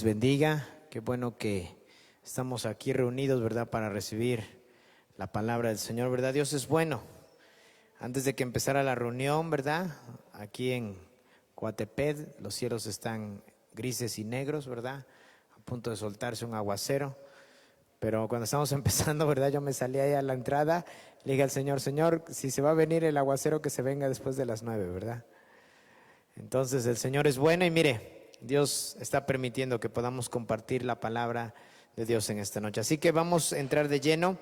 bendiga. Qué bueno que estamos aquí reunidos, ¿verdad?, para recibir la palabra del Señor, ¿verdad? Dios es bueno. Antes de que empezara la reunión, ¿verdad?, aquí en Coatepec, los cielos están grises y negros, ¿verdad?, a punto de soltarse un aguacero. Pero cuando estamos empezando, ¿verdad?, yo me salí ahí a la entrada, le dije al Señor, Señor, si se va a venir el aguacero, que se venga después de las 9, ¿verdad? Entonces el Señor es bueno y mire, Dios está permitiendo que podamos compartir la palabra de Dios en esta noche. Así que vamos a entrar de lleno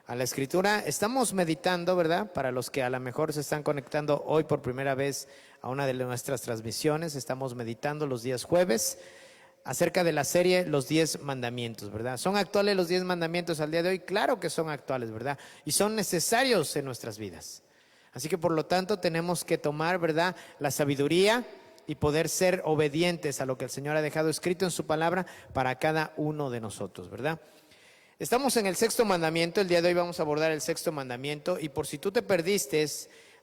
a la Escritura. Estamos meditando, ¿verdad? Para los que a lo mejor se están conectando hoy por primera vez a una de nuestras transmisiones, estamos meditando los días jueves acerca de la serie Los 10 Mandamientos, ¿verdad? ¿Son actuales los 10 mandamientos al día de hoy? Claro que son actuales, ¿verdad? Y son necesarios en nuestras vidas. Así que por lo tanto tenemos que tomar, ¿verdad?, la sabiduría y poder ser obedientes a lo que el Señor ha dejado escrito en su palabra para cada uno de nosotros, ¿verdad? Estamos en el sexto mandamiento. El día de hoy vamos a abordar el sexto mandamiento, y por si tú te perdiste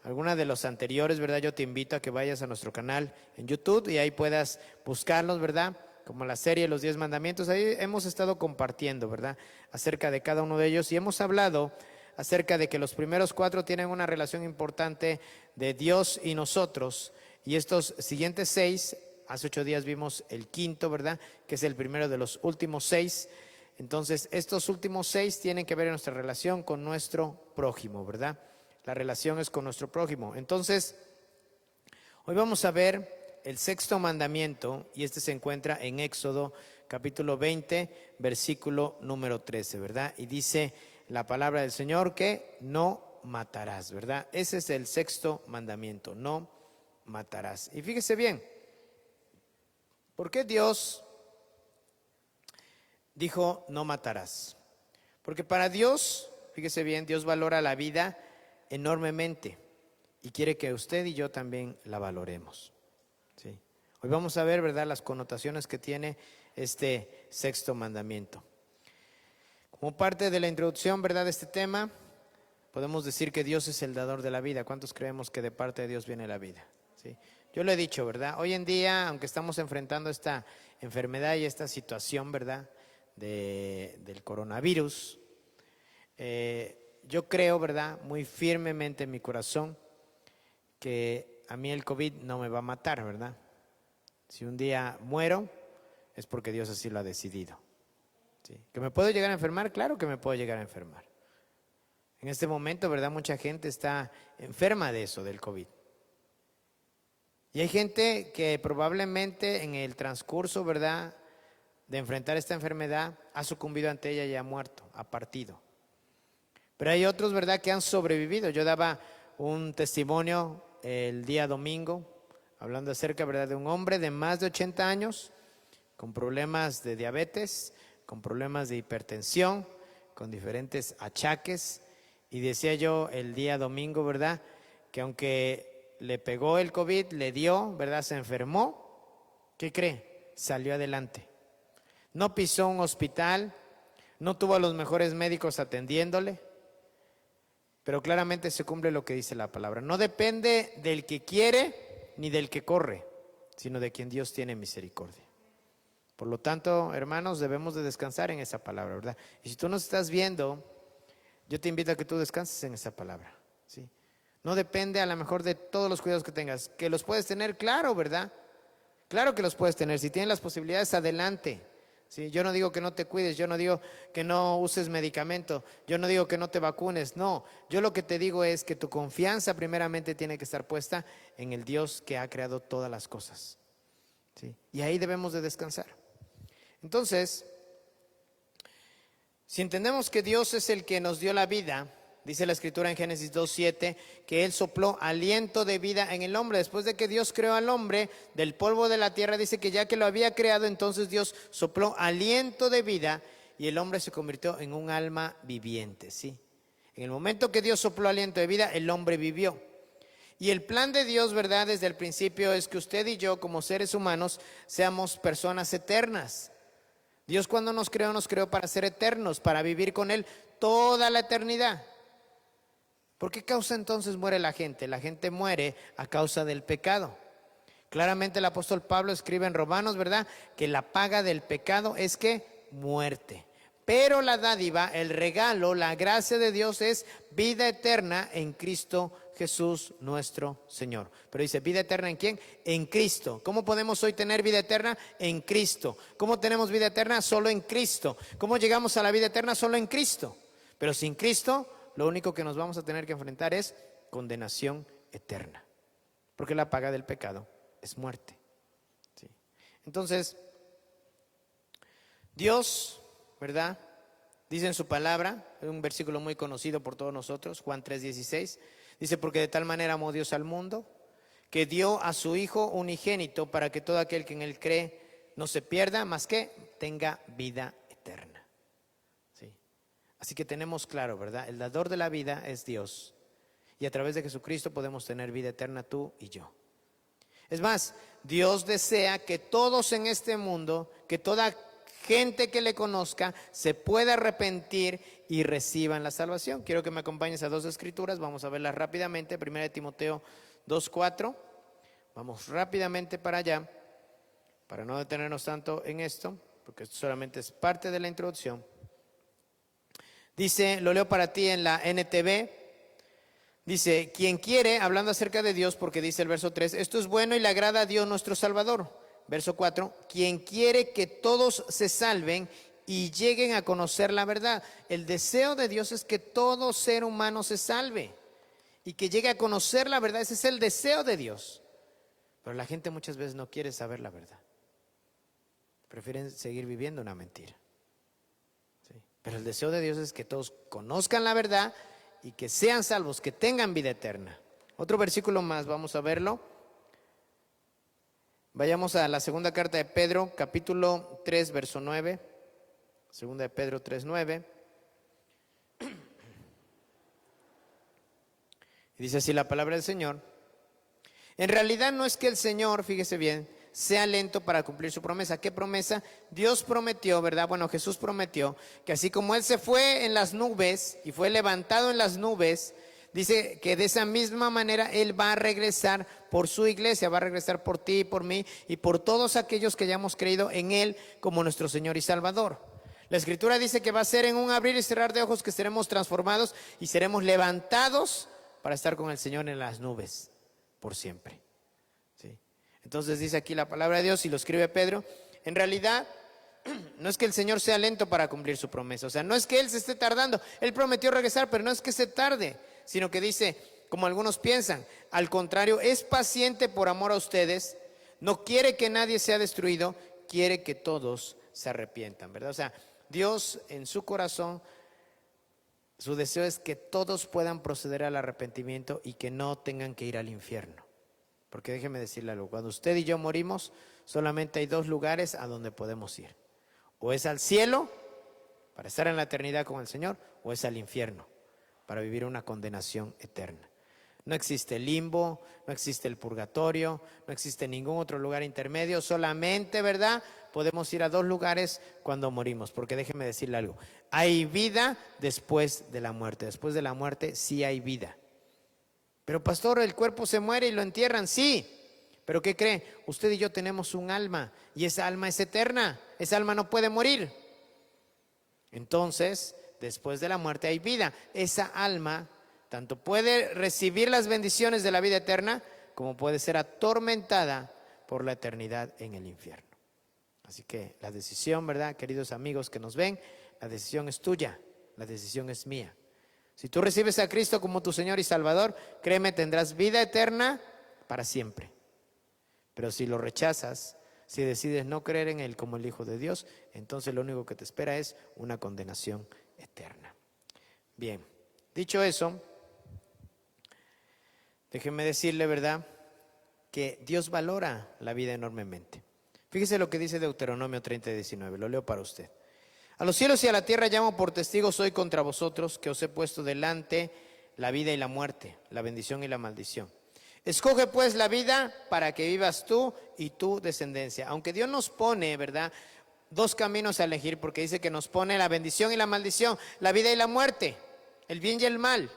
alguna de los anteriores, ¿verdad?, yo te invito a que vayas a nuestro canal en YouTube y ahí puedas buscarlos, ¿verdad?, como la serie Los 10 Mandamientos. Ahí hemos estado compartiendo, ¿verdad?, acerca de cada uno de ellos, y hemos hablado acerca de que los primeros 4 tienen una relación importante de Dios y nosotros, y estos siguientes 6, hace 8 días vimos el quinto, ¿verdad?, que es el primero de los últimos 6. Entonces estos últimos 6 tienen que ver en nuestra relación con nuestro prójimo, ¿verdad? La relación es con nuestro prójimo. Entonces hoy vamos a ver el sexto mandamiento, y este se encuentra en Éxodo capítulo 20, versículo número 13, ¿verdad? Y dice la palabra del Señor que no matarás, ¿verdad? Ese es el sexto mandamiento, no matarás. Y fíjese bien, ¿por qué Dios dijo no matarás? Porque para Dios, fíjese bien, Dios valora la vida enormemente y quiere que usted y yo también la valoremos. ¿Sí? Hoy vamos a ver, ¿verdad?, las connotaciones que tiene este sexto mandamiento. Como parte de la introducción, ¿verdad?, de este tema, podemos decir que Dios es el dador de la vida. ¿Cuántos creemos que de parte de Dios viene la vida? ¿Sí? Yo lo he dicho, ¿verdad? Hoy en día, aunque estamos enfrentando esta enfermedad y esta situación, ¿verdad?, del coronavirus, yo creo, ¿verdad?, muy firmemente en mi corazón que a mí el COVID no me va a matar, ¿verdad? Si un día muero, es porque Dios así lo ha decidido. ¿Sí? ¿Que me puedo llegar a enfermar? Claro que me puedo llegar a enfermar. En este momento, ¿verdad?, mucha gente está enferma de eso, del COVID. Y hay gente que probablemente en el transcurso, ¿verdad?, de enfrentar esta enfermedad, ha sucumbido ante ella y ha muerto, ha partido. Pero hay otros, ¿verdad?, que han sobrevivido. Yo daba un testimonio el día domingo, hablando acerca, ¿verdad?, de un hombre de más de 80 años, con problemas de diabetes, con problemas de hipertensión, con diferentes achaques. Y decía yo el día domingo, ¿verdad?, que aunque le pegó el COVID, le dio, ¿verdad?, se enfermó, ¿qué cree? Salió adelante. No pisó un hospital, no tuvo a los mejores médicos atendiéndole, pero claramente se cumple lo que dice la palabra. No depende del que quiere ni del que corre, sino de quien Dios tiene misericordia. Por lo tanto, hermanos, debemos de descansar en esa palabra, ¿verdad? Y si tú nos estás viendo, yo te invito a que tú descanses en esa palabra, ¿sí? No depende a lo mejor de todos los cuidados que tengas, que los puedes tener, claro, ¿verdad? Claro que los puedes tener. Si tienes las posibilidades, adelante. ¿Sí? Yo no digo que no te cuides, yo no digo que no uses medicamento, yo no digo que no te vacunes, no. Yo lo que te digo es que tu confianza primeramente tiene que estar puesta en el Dios que ha creado todas las cosas. ¿Sí? Y ahí debemos de descansar. Entonces, si entendemos que Dios es el que nos dio la vida, dice la Escritura en Génesis 2:7, que Él sopló aliento de vida en el hombre. Después de que Dios creó al hombre del polvo de la tierra, dice que ya que lo había creado, entonces Dios sopló aliento de vida y el hombre se convirtió en un alma viviente, ¿sí? En el momento que Dios sopló aliento de vida, el hombre vivió. Y el plan de Dios, ¿verdad?, desde el principio es que usted y yo, como seres humanos, seamos personas eternas. Dios, cuando nos creó para ser eternos, para vivir con Él toda la eternidad. ¿Por qué causa entonces muere la gente? La gente muere a causa del pecado. Claramente el apóstol Pablo escribe en Romanos, ¿verdad?, que la paga del pecado es que muerte. Pero la dádiva, el regalo, la gracia de Dios es vida eterna en Cristo Jesús nuestro Señor. Pero dice, ¿vida eterna en quién? En Cristo. ¿Cómo podemos hoy tener vida eterna? En Cristo. ¿Cómo tenemos vida eterna? Solo en Cristo. ¿Cómo llegamos a la vida eterna? Solo en Cristo. Pero sin Cristo, lo único que nos vamos a tener que enfrentar es condenación eterna. Porque la paga del pecado es muerte. ¿Sí? Entonces, Dios, ¿verdad?, dice en su palabra, un versículo muy conocido por todos nosotros, Juan 3:16, dice, porque de tal manera amó Dios al mundo, que dio a su Hijo unigénito para que todo aquel que en él cree no se pierda, más que tenga vida eterna. ¿Sí? Así que tenemos claro, ¿verdad? El dador de la vida es Dios. Y a través de Jesucristo podemos tener vida eterna tú y yo. Es más, Dios desea que todos en este mundo, que toda gente que le conozca, se pueda arrepentir y reciban la salvación. Quiero que me acompañes a dos escrituras, vamos a verlas rápidamente. 1 Timoteo 2:4. Vamos rápidamente para allá, para no detenernos tanto en esto, porque esto solamente es parte de la introducción. Dice, lo leo para ti en la NTV. Dice, quien quiere, hablando acerca de Dios, porque dice el verso 3, esto es bueno y le agrada a Dios nuestro Salvador. Verso 4, quien quiere que todos se salven y lleguen a conocer la verdad. El deseo de Dios es que todo ser humano se salve y que llegue a conocer la verdad. Ese es el deseo de Dios. Pero la gente muchas veces no quiere saber la verdad. Prefieren seguir viviendo una mentira. ¿Sí? Pero el deseo de Dios es que todos conozcan la verdad y que sean salvos, que tengan vida eterna. Otro versículo más, vamos a verlo. Vayamos a la segunda carta de Pedro, capítulo 3, verso 9. Segunda de Pedro 3:9. Y dice así la palabra del Señor. En realidad no es que el Señor, fíjese bien, sea lento para cumplir su promesa. ¿Qué promesa? Dios prometió, ¿verdad? Bueno, Jesús prometió que así como Él se fue en las nubes y fue levantado en las nubes, dice que de esa misma manera Él va a regresar por su iglesia, va a regresar por ti y por mí y por todos aquellos que hayamos creído en Él como nuestro Señor y Salvador. La Escritura dice que va a ser en un abrir y cerrar de ojos que seremos transformados y seremos levantados para estar con el Señor en las nubes por siempre. ¿Sí? Entonces dice aquí la palabra de Dios y lo escribe Pedro. En realidad no es que el Señor sea lento para cumplir su promesa, o sea, no es que Él se esté tardando. Él prometió regresar, pero no es que se tarde, sino que dice, como algunos piensan, al contrario, es paciente por amor a ustedes, no quiere que nadie sea destruido, quiere que todos se arrepientan, ¿verdad? O sea, Dios en su corazón, su deseo es que todos puedan proceder al arrepentimiento y que no tengan que ir al infierno. Porque déjeme decirle algo, cuando usted y yo morimos, solamente hay dos lugares a donde podemos ir. O es al cielo, para estar en la eternidad con el Señor, o es al infierno, para vivir una condenación eterna. No existe el limbo, no existe el purgatorio, no existe ningún otro lugar intermedio, solamente, ¿verdad?, podemos ir a dos lugares cuando morimos, porque déjeme decirle algo, hay vida después de la muerte sí hay vida. Pero pastor, el cuerpo se muere y lo entierran, sí, pero ¿qué cree? Usted y yo tenemos un alma y esa alma es eterna, esa alma no puede morir. Entonces, después de la muerte hay vida, esa alma tanto puede recibir las bendiciones de la vida eterna como puede ser atormentada por la eternidad en el infierno. Así que la decisión, ¿verdad, queridos amigos que nos ven? La decisión es tuya, la decisión es mía. Si tú recibes a Cristo como tu Señor y Salvador, créeme, tendrás vida eterna para siempre. Pero si lo rechazas, si decides no creer en Él como el Hijo de Dios, entonces lo único que te espera es una condenación eterna. Bien, dicho eso, déjeme decirle, ¿verdad?, que Dios valora la vida enormemente. Fíjese lo que dice Deuteronomio 30:19, lo leo para usted. A los cielos y a la tierra llamo por testigos hoy contra vosotros, que os he puesto delante la vida y la muerte, la bendición y la maldición. Escoge pues la vida para que vivas tú y tu descendencia. Aunque Dios nos pone, ¿verdad?, dos caminos a elegir, porque dice que nos pone la bendición y la maldición, la vida y la muerte, el bien y el mal.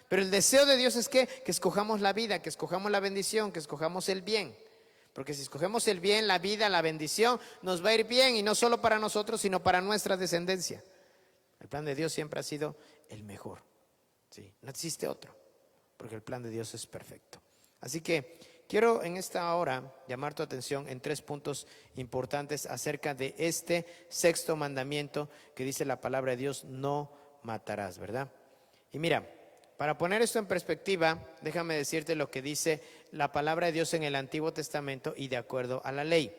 Pero el deseo de Dios es que escojamos la vida, que escojamos la bendición, que escojamos el bien. Porque si escogemos el bien, la vida, la bendición, nos va a ir bien, y no solo para nosotros, sino para nuestra descendencia. El plan de Dios siempre ha sido el mejor. ¿Sí? No existe otro, porque el plan de Dios es perfecto. Así que quiero en esta hora llamar tu atención en 3 puntos importantes acerca de este 6º mandamiento que dice la palabra de Dios: no matarás, ¿verdad? Y mira, para poner esto en perspectiva, déjame decirte lo que dice la palabra de Dios en el Antiguo Testamento y de acuerdo a la ley.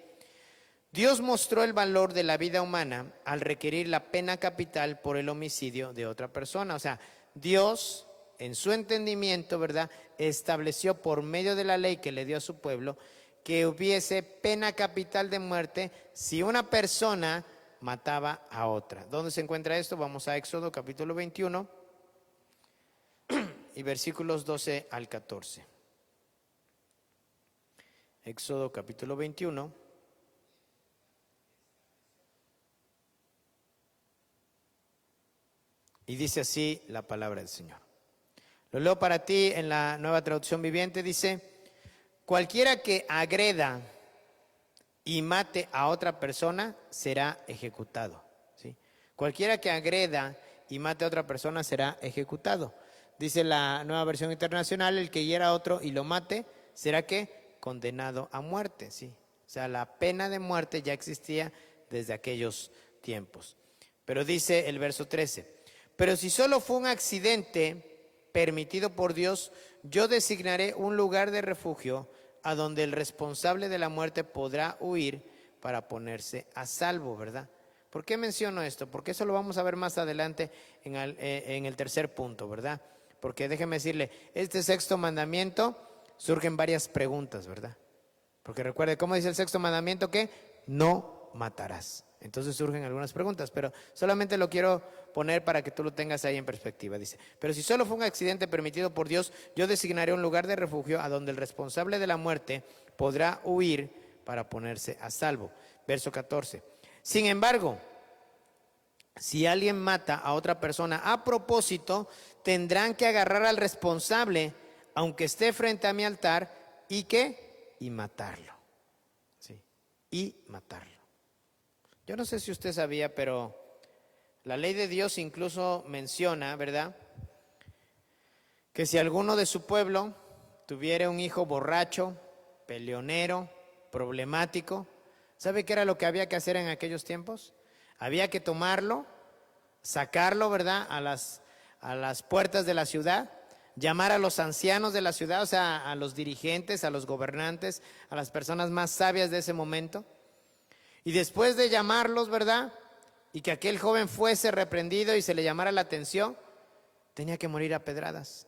Dios mostró el valor de la vida humana al requerir la pena capital por el homicidio de otra persona. O sea, Dios, en su entendimiento, ¿verdad?, estableció por medio de la ley que le dio a su pueblo que hubiese pena capital de muerte si una persona mataba a otra. ¿Dónde se encuentra esto? Vamos a Éxodo capítulo 21 y versículos 12 al 14. Éxodo capítulo 21. Y dice así la palabra del Señor. Lo leo para ti en la Nueva Traducción Viviente. Dice: cualquiera que agreda y mate a otra persona será ejecutado. ¿Sí? Cualquiera que agreda y mate a otra persona será ejecutado. Dice la Nueva Versión Internacional: el que hiera a otro y lo mate será ¿qué? Condenado a muerte. ¿Sí? O sea, la pena de muerte ya existía desde aquellos tiempos. Pero dice el verso 13: pero si solo fue un accidente permitido por Dios, yo designaré un lugar de refugio a donde el responsable de la muerte podrá huir para ponerse a salvo, ¿verdad? ¿Por qué menciono esto? Porque eso lo vamos a ver más adelante en el 3er punto, ¿verdad? Porque déjeme decirle, este 6º mandamiento surgen varias preguntas, ¿verdad? Porque recuerde, ¿cómo dice el 6º mandamiento? Que no matarás. Entonces surgen algunas preguntas, pero solamente lo quiero poner para que tú lo tengas ahí en perspectiva. Dice: pero si solo fue un accidente permitido por Dios, yo designaré un lugar de refugio a donde el responsable de la muerte podrá huir para ponerse a salvo. Verso 14. Sin embargo, si alguien mata a otra persona a propósito, tendrán que agarrar al responsable, aunque esté frente a mi altar, y ¿qué? Y matarlo. Sí, y matarlo. Yo no sé si usted sabía, pero la ley de Dios incluso menciona, ¿verdad?, que si alguno de su pueblo tuviera un hijo borracho, peleonero, problemático, ¿sabe qué era lo que había que hacer en aquellos tiempos? Había que tomarlo, sacarlo, ¿verdad?, a las puertas de la ciudad, llamar a los ancianos de la ciudad, o sea, a los dirigentes, a los gobernantes, a las personas más sabias de ese momento. Y después de llamarlos, ¿verdad?, y que aquel joven fuese reprendido y se le llamara la atención, tenía que morir a pedradas.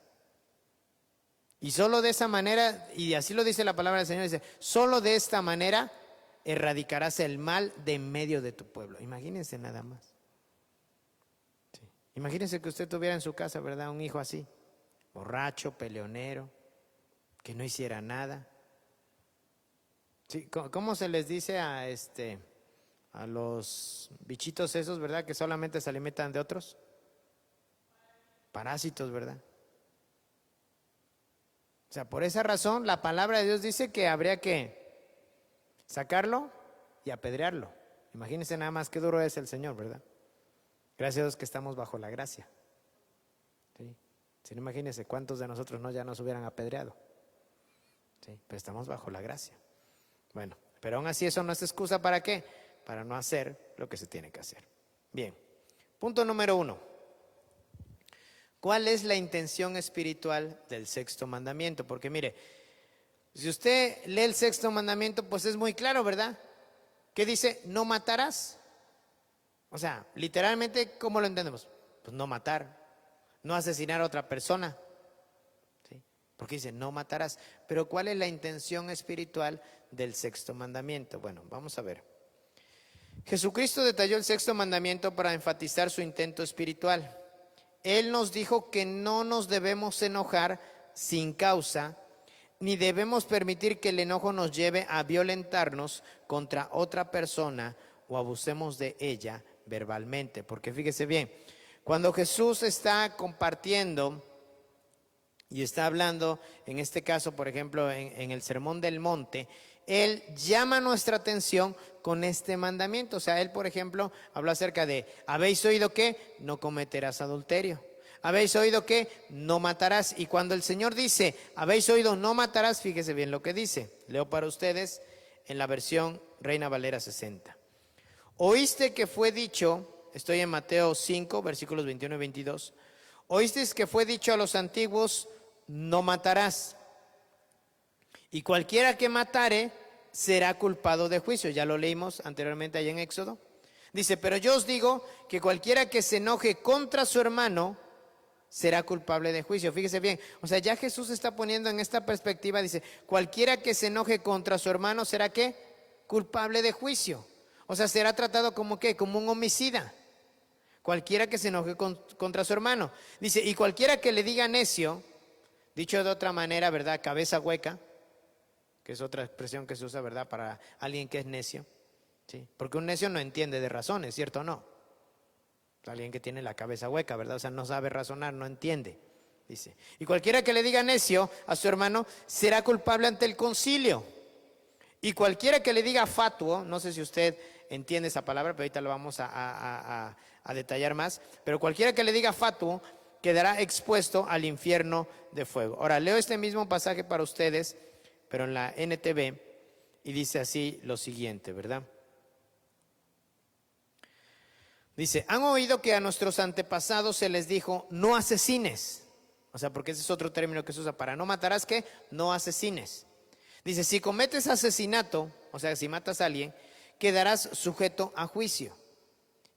Y solo de esa manera, y así lo dice la palabra del Señor, dice: solo de esta manera erradicarás el mal de en medio de tu pueblo. Imagínense nada más. Sí. Imagínense que usted tuviera en su casa, ¿verdad?, un hijo así, borracho, peleonero, que no hiciera nada. Sí, ¿cómo se les dice a los bichitos esos, ¿verdad?, que solamente se alimentan de otros? Parásitos, ¿verdad? O sea, por esa razón la palabra de Dios dice que habría que sacarlo y apedrearlo. Imagínense nada más qué duro es el Señor, ¿verdad? Gracias a Dios que estamos bajo la gracia. ¿Sí? Si no, imagínense cuántos de nosotros ya nos hubieran apedreado. ¿Sí? Pero estamos bajo la gracia. Bueno, pero aún así eso no es excusa ¿para qué? Para no hacer lo que se tiene que hacer. Bien, punto número 1. ¿Cuál es la intención espiritual del 6º mandamiento? Porque mire, si usted lee el 6º mandamiento, pues es muy claro, ¿verdad? ¿Qué dice? No matarás. O sea, literalmente, ¿cómo lo entendemos? Pues no matar, no asesinar a otra persona. ¿Sí? Porque dice, no matarás. Pero ¿cuál es la intención espiritual del 6º mandamiento? Bueno, vamos a ver. Jesucristo detalló el 6º mandamiento para enfatizar su intento espiritual. Él nos dijo que no nos debemos enojar sin causa, ni debemos permitir que el enojo nos lleve a violentarnos contra otra persona o abusemos de ella verbalmente. Porque fíjese bien, cuando Jesús está compartiendo y está hablando, en este caso, por ejemplo, en el Sermón del Monte, Él llama nuestra atención con este mandamiento. O sea, Él, por ejemplo, habló acerca de, ¿habéis oído que no cometerás adulterio? ¿Habéis oído que no matarás? Y cuando el Señor dice, ¿habéis oído no matarás? Fíjese bien lo que dice. Leo para ustedes en la versión Reina Valera 60. Oíste que fue dicho, estoy en Mateo 5, versículos 21 y 22. Oíste que fue dicho a los antiguos, no matarás. Y cualquiera que matare será culpado de juicio. Ya lo leímos anteriormente allá en Éxodo. Dice, pero yo os digo que cualquiera que se enoje contra su hermano será culpable de juicio. Fíjese bien, o sea, ya Jesús está poniendo en esta perspectiva, dice, cualquiera que se enoje contra su hermano será ¿qué? Culpable de juicio. O sea, será tratado como ¿qué? Como un homicida. Cualquiera que se enoje contra su hermano. Dice, y cualquiera que le diga necio, dicho de otra manera, ¿verdad? Cabeza hueca, que es otra expresión que se usa, ¿verdad? Para alguien que es necio. ¿Sí? Porque un necio no entiende de razones, ¿cierto o no? Alguien que tiene la cabeza hueca, ¿verdad? O sea, no sabe razonar, no entiende. Dice, y cualquiera que le diga necio a su hermano será culpable ante el concilio. Y cualquiera que le diga fatuo, no sé si usted entiende esa palabra, pero ahorita lo vamos a detallar más. Pero cualquiera que le diga fatuo quedará expuesto al infierno de fuego. Ahora, leo este mismo pasaje para ustedes, pero en la NTV, y dice así lo siguiente, ¿verdad? Dice, han oído que a nuestros antepasados se les dijo, no asesines. O sea, porque ese es otro término que se usa para no matarás, ¿qué? No asesines. Dice, si cometes asesinato, o sea, si matas a alguien, quedarás sujeto a juicio.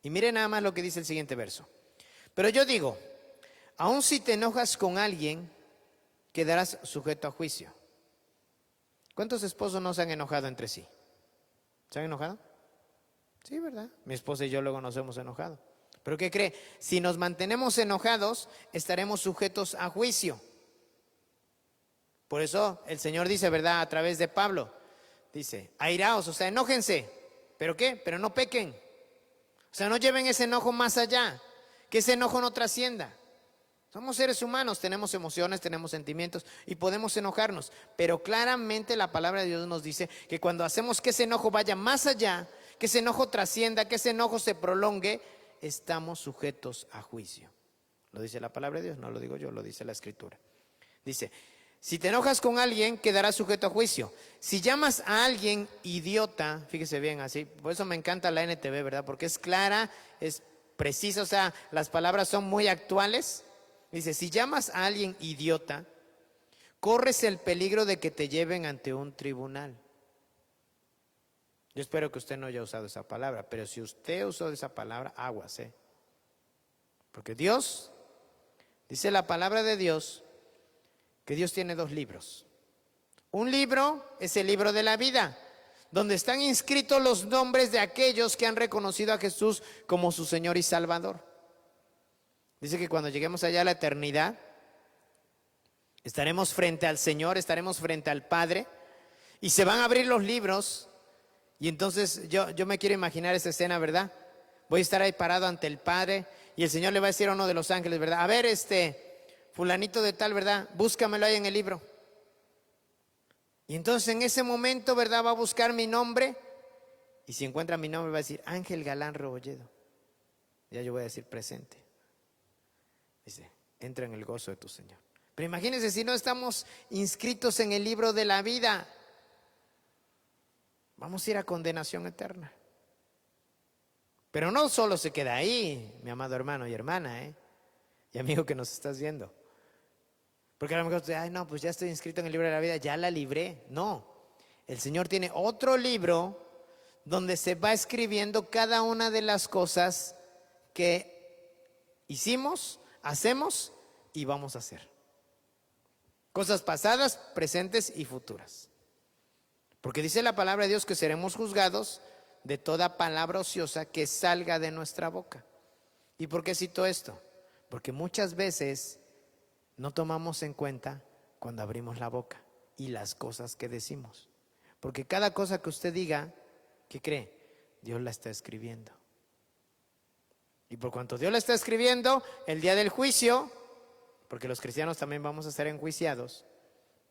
Y mire nada más lo que dice el siguiente verso. Pero yo digo, aun si te enojas con alguien, quedarás sujeto a juicio. ¿Cuántos esposos no se han enojado entre sí? ¿Se han enojado? Sí, ¿verdad? Mi esposa y yo luego nos hemos enojado. ¿Pero qué cree? Si nos mantenemos enojados, estaremos sujetos a juicio. Por eso el Señor dice, ¿verdad? A través de Pablo, dice, airaos, o sea, enójense. ¿Pero qué? Pero no pequen. O sea, no lleven ese enojo más allá. Que ese enojo no trascienda. Somos seres humanos, tenemos emociones, tenemos sentimientos y podemos enojarnos. Pero claramente la palabra de Dios nos dice que cuando hacemos que ese enojo vaya más allá, que ese enojo trascienda, que ese enojo se prolongue, estamos sujetos a juicio. Lo dice la palabra de Dios, no lo digo yo, lo dice la Escritura. Dice, si te enojas con alguien, quedarás sujeto a juicio. Si llamas a alguien idiota, fíjese bien así, por eso me encanta la NTV, ¿verdad? Porque es clara, es precisa, o sea, las palabras son muy actuales. Dice, si llamas a alguien idiota, corres el peligro de que te lleven ante un tribunal. Yo espero que usted no haya usado esa palabra, pero si usted usó esa palabra, aguas, ¿eh? Porque Dios, dice la palabra de Dios, que Dios tiene dos libros. Un libro es el libro de la vida, donde están inscritos los nombres de aquellos que han reconocido a Jesús como su Señor y Salvador. Dice que cuando lleguemos allá a la eternidad, estaremos frente al Señor, estaremos frente al Padre, y se van a abrir los libros. Y entonces yo me quiero imaginar esa escena, ¿verdad? Voy a estar ahí parado ante el Padre y el Señor le va a decir a uno de los ángeles, ¿verdad? A ver, fulanito de tal, ¿verdad? Búscamelo ahí en el libro. Y entonces en ese momento, ¿verdad? Va a buscar mi nombre y si encuentra mi nombre va a decir Ángel Galán Rebolledo. Ya yo voy a decir presente. Dice, entra en el gozo de tu Señor. Pero imagínense si no estamos inscritos en el libro de la vida. Vamos a ir a condenación eterna. Pero no solo se queda ahí, mi amado hermano y hermana, y amigo que nos estás viendo. Porque a lo mejor usted, ay no, pues ya estoy inscrito en el libro de la vida, ya la libré. No, el Señor tiene otro libro donde se va escribiendo cada una de las cosas que hicimos, hacemos y vamos a hacer. Cosas pasadas, presentes y futuras. Porque dice la palabra de Dios que seremos juzgados de toda palabra ociosa que salga de nuestra boca. ¿Y por qué cito esto? Porque muchas veces no tomamos en cuenta cuando abrimos la boca y las cosas que decimos. Porque cada cosa que usted diga, ¿qué cree? Dios la está escribiendo. Y por cuanto Dios la está escribiendo, el día del juicio Porque los cristianos también vamos a ser enjuiciados,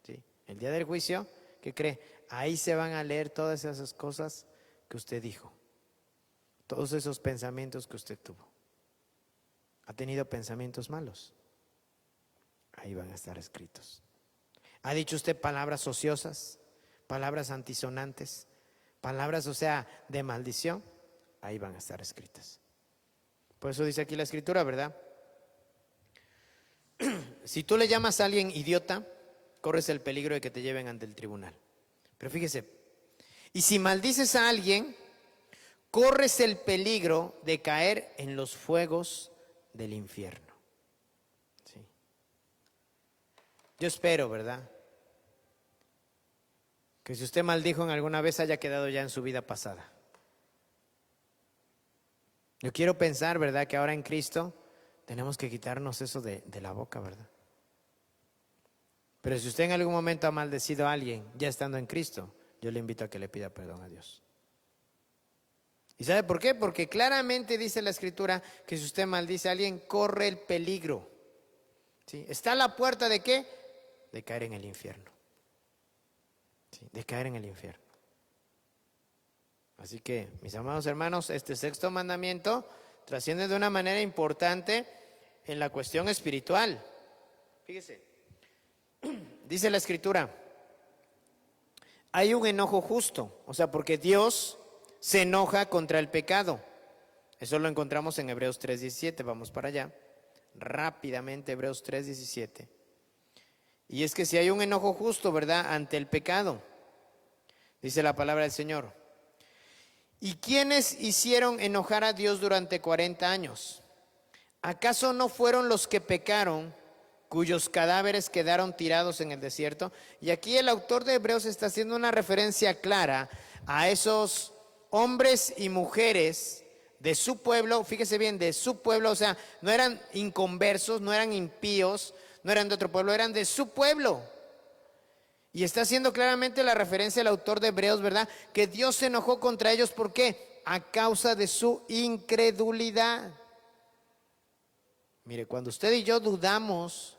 ¿sí? El día del juicio, ¿qué cree? Ahí se van a leer todas esas cosas que usted dijo, todos esos pensamientos que usted tuvo. ¿Ha tenido pensamientos malos? Ahí van a estar escritos. ¿Ha dicho usted palabras ociosas, palabras antisonantes, palabras, o sea, de maldición? Ahí van a estar escritas. Por eso dice aquí la escritura, ¿verdad? Si tú le llamas a alguien idiota, corres el peligro de que te lleven ante el tribunal. Pero fíjese, y si maldices a alguien, corres el peligro de caer en los fuegos del infierno. ¿Sí? Yo espero, ¿verdad?, que si usted maldijo en alguna vez haya quedado ya en su vida pasada. Yo quiero pensar, ¿verdad?, que ahora en Cristo tenemos que quitarnos eso de la boca, ¿verdad? Pero si usted en algún momento ha maldecido a alguien ya estando en Cristo, yo le invito a que le pida perdón a Dios. ¿Y sabe por qué? Porque claramente dice la Escritura que si usted maldice a alguien, corre el peligro. ¿Sí? Está a la puerta ¿de qué? De caer en el infierno. ¿Sí? De caer en el infierno. Así que, mis amados hermanos, este sexto mandamiento trasciende de una manera importante en la cuestión espiritual. Fíjese, dice la Escritura, hay un enojo justo, o sea, porque Dios se enoja contra el pecado. Eso lo encontramos en Hebreos 3:17, vamos para allá, rápidamente, Hebreos 3:17. Y es que si hay un enojo justo, ¿verdad?, ante el pecado, dice la palabra del Señor. ¿Y quiénes hicieron enojar a Dios durante 40 años? ¿Acaso no fueron los que pecaron, cuyos cadáveres quedaron tirados en el desierto? Y aquí el autor de Hebreos está haciendo una referencia clara a esos hombres y mujeres de su pueblo, fíjese bien, de su pueblo, o sea, no eran inconversos, no eran impíos, no eran de otro pueblo, eran de su pueblo. Y está haciendo claramente la referencia al autor de Hebreos, ¿verdad? Que Dios se enojó contra ellos, ¿por qué? A causa de su incredulidad. Mire, cuando usted y yo dudamos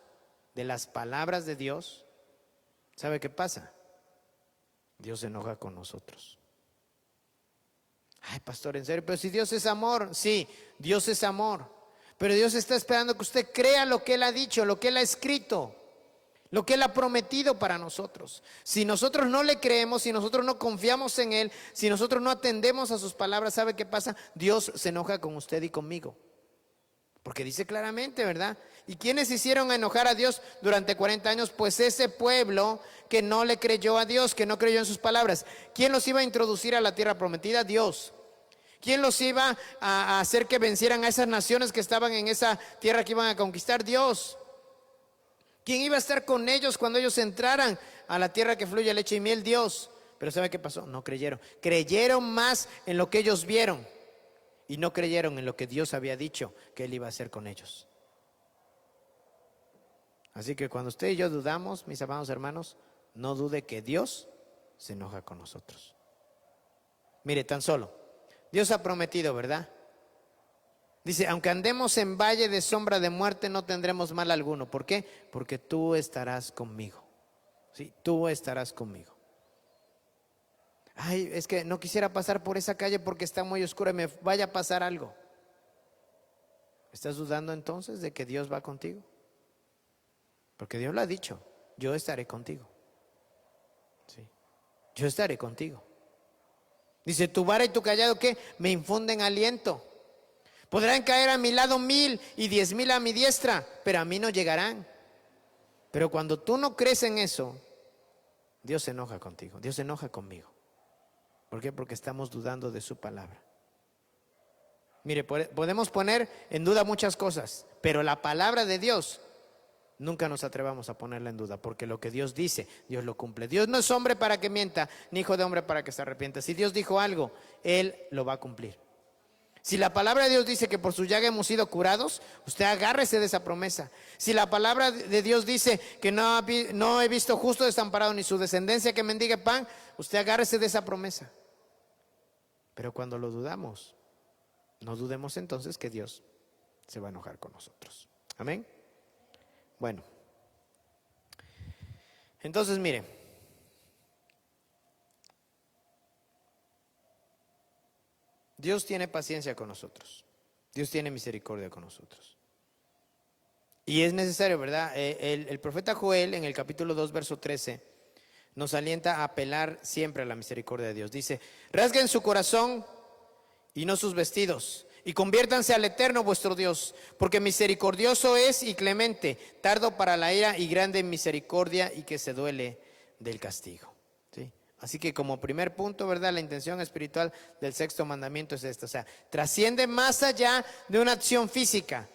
de las palabras de Dios, ¿sabe qué pasa? Dios se enoja con nosotros. Ay, pastor, ¿en serio? Pero si Dios es amor. Sí, Dios es amor. Pero Dios está esperando que usted crea lo que Él ha dicho, lo que Él ha escrito, lo que Él ha prometido para nosotros. Si nosotros no le creemos, si nosotros no confiamos en Él, si nosotros no atendemos a sus palabras, ¿sabe qué pasa? Dios se enoja con usted y conmigo. Porque dice claramente, ¿verdad? ¿Y quiénes hicieron enojar a Dios durante 40 años? Pues ese pueblo que no le creyó a Dios, que no creyó en sus palabras. ¿Quién los iba a introducir a la tierra prometida? Dios. ¿Quién los iba a hacer que vencieran a esas naciones que estaban en esa tierra que iban a conquistar? Dios. ¿Quién iba a estar con ellos cuando ellos entraran a la tierra que fluye leche y miel? Dios. Pero ¿sabe qué pasó? No creyeron. Creyeron más en lo que ellos vieron y no creyeron en lo que Dios había dicho que Él iba a hacer con ellos. Así que cuando usted y yo dudamos, mis amados hermanos, no dude que Dios se enoja con nosotros. Mire, tan solo, Dios ha prometido, ¿verdad? Dice, aunque andemos en valle de sombra de muerte, no tendremos mal alguno. ¿Por qué? Porque tú estarás conmigo. Sí, tú estarás conmigo. Ay, es que no quisiera pasar por esa calle porque está muy oscura y me vaya a pasar algo. ¿Estás dudando entonces de que Dios va contigo? Porque Dios lo ha dicho, yo estaré contigo. Sí, yo estaré contigo. Dice, tu vara y tu callado, ¿qué? Me infunden aliento. Podrán caer a mi lado 1000 y 10,000 a mi diestra, pero a mí no llegarán. Pero cuando tú no crees en eso, Dios se enoja contigo, Dios se enoja conmigo. ¿Por qué? Porque estamos dudando de su palabra. Mire, podemos poner en duda muchas cosas, pero la palabra de Dios nunca nos atrevamos a ponerla en duda, porque lo que Dios dice, Dios lo cumple. Dios no es hombre para que mienta, ni hijo de hombre para que se arrepienta. Si Dios dijo algo, Él lo va a cumplir. Si la palabra de Dios dice que por su llaga hemos sido curados, usted agárrese de esa promesa. Si la palabra de Dios dice que no he visto justo desamparado ni su descendencia que mendigue pan, usted agárrese de esa promesa. Pero cuando lo dudamos, no dudemos entonces que Dios se va a enojar con nosotros. Amén. Bueno, entonces mire, Dios tiene paciencia con nosotros. Dios tiene misericordia con nosotros. Y es necesario, ¿verdad? El profeta Joel en el capítulo 2, verso 13, nos alienta a apelar siempre a la misericordia de Dios. Dice, rasguen su corazón y no sus vestidos, y conviértanse al Eterno vuestro Dios, porque misericordioso es y clemente, tardo para la ira y grande en misericordia, y que se duele del castigo. ¿Sí? Así que como primer punto, ¿verdad? La intención espiritual del sexto mandamiento es esta, o sea, trasciende más allá de una acción física.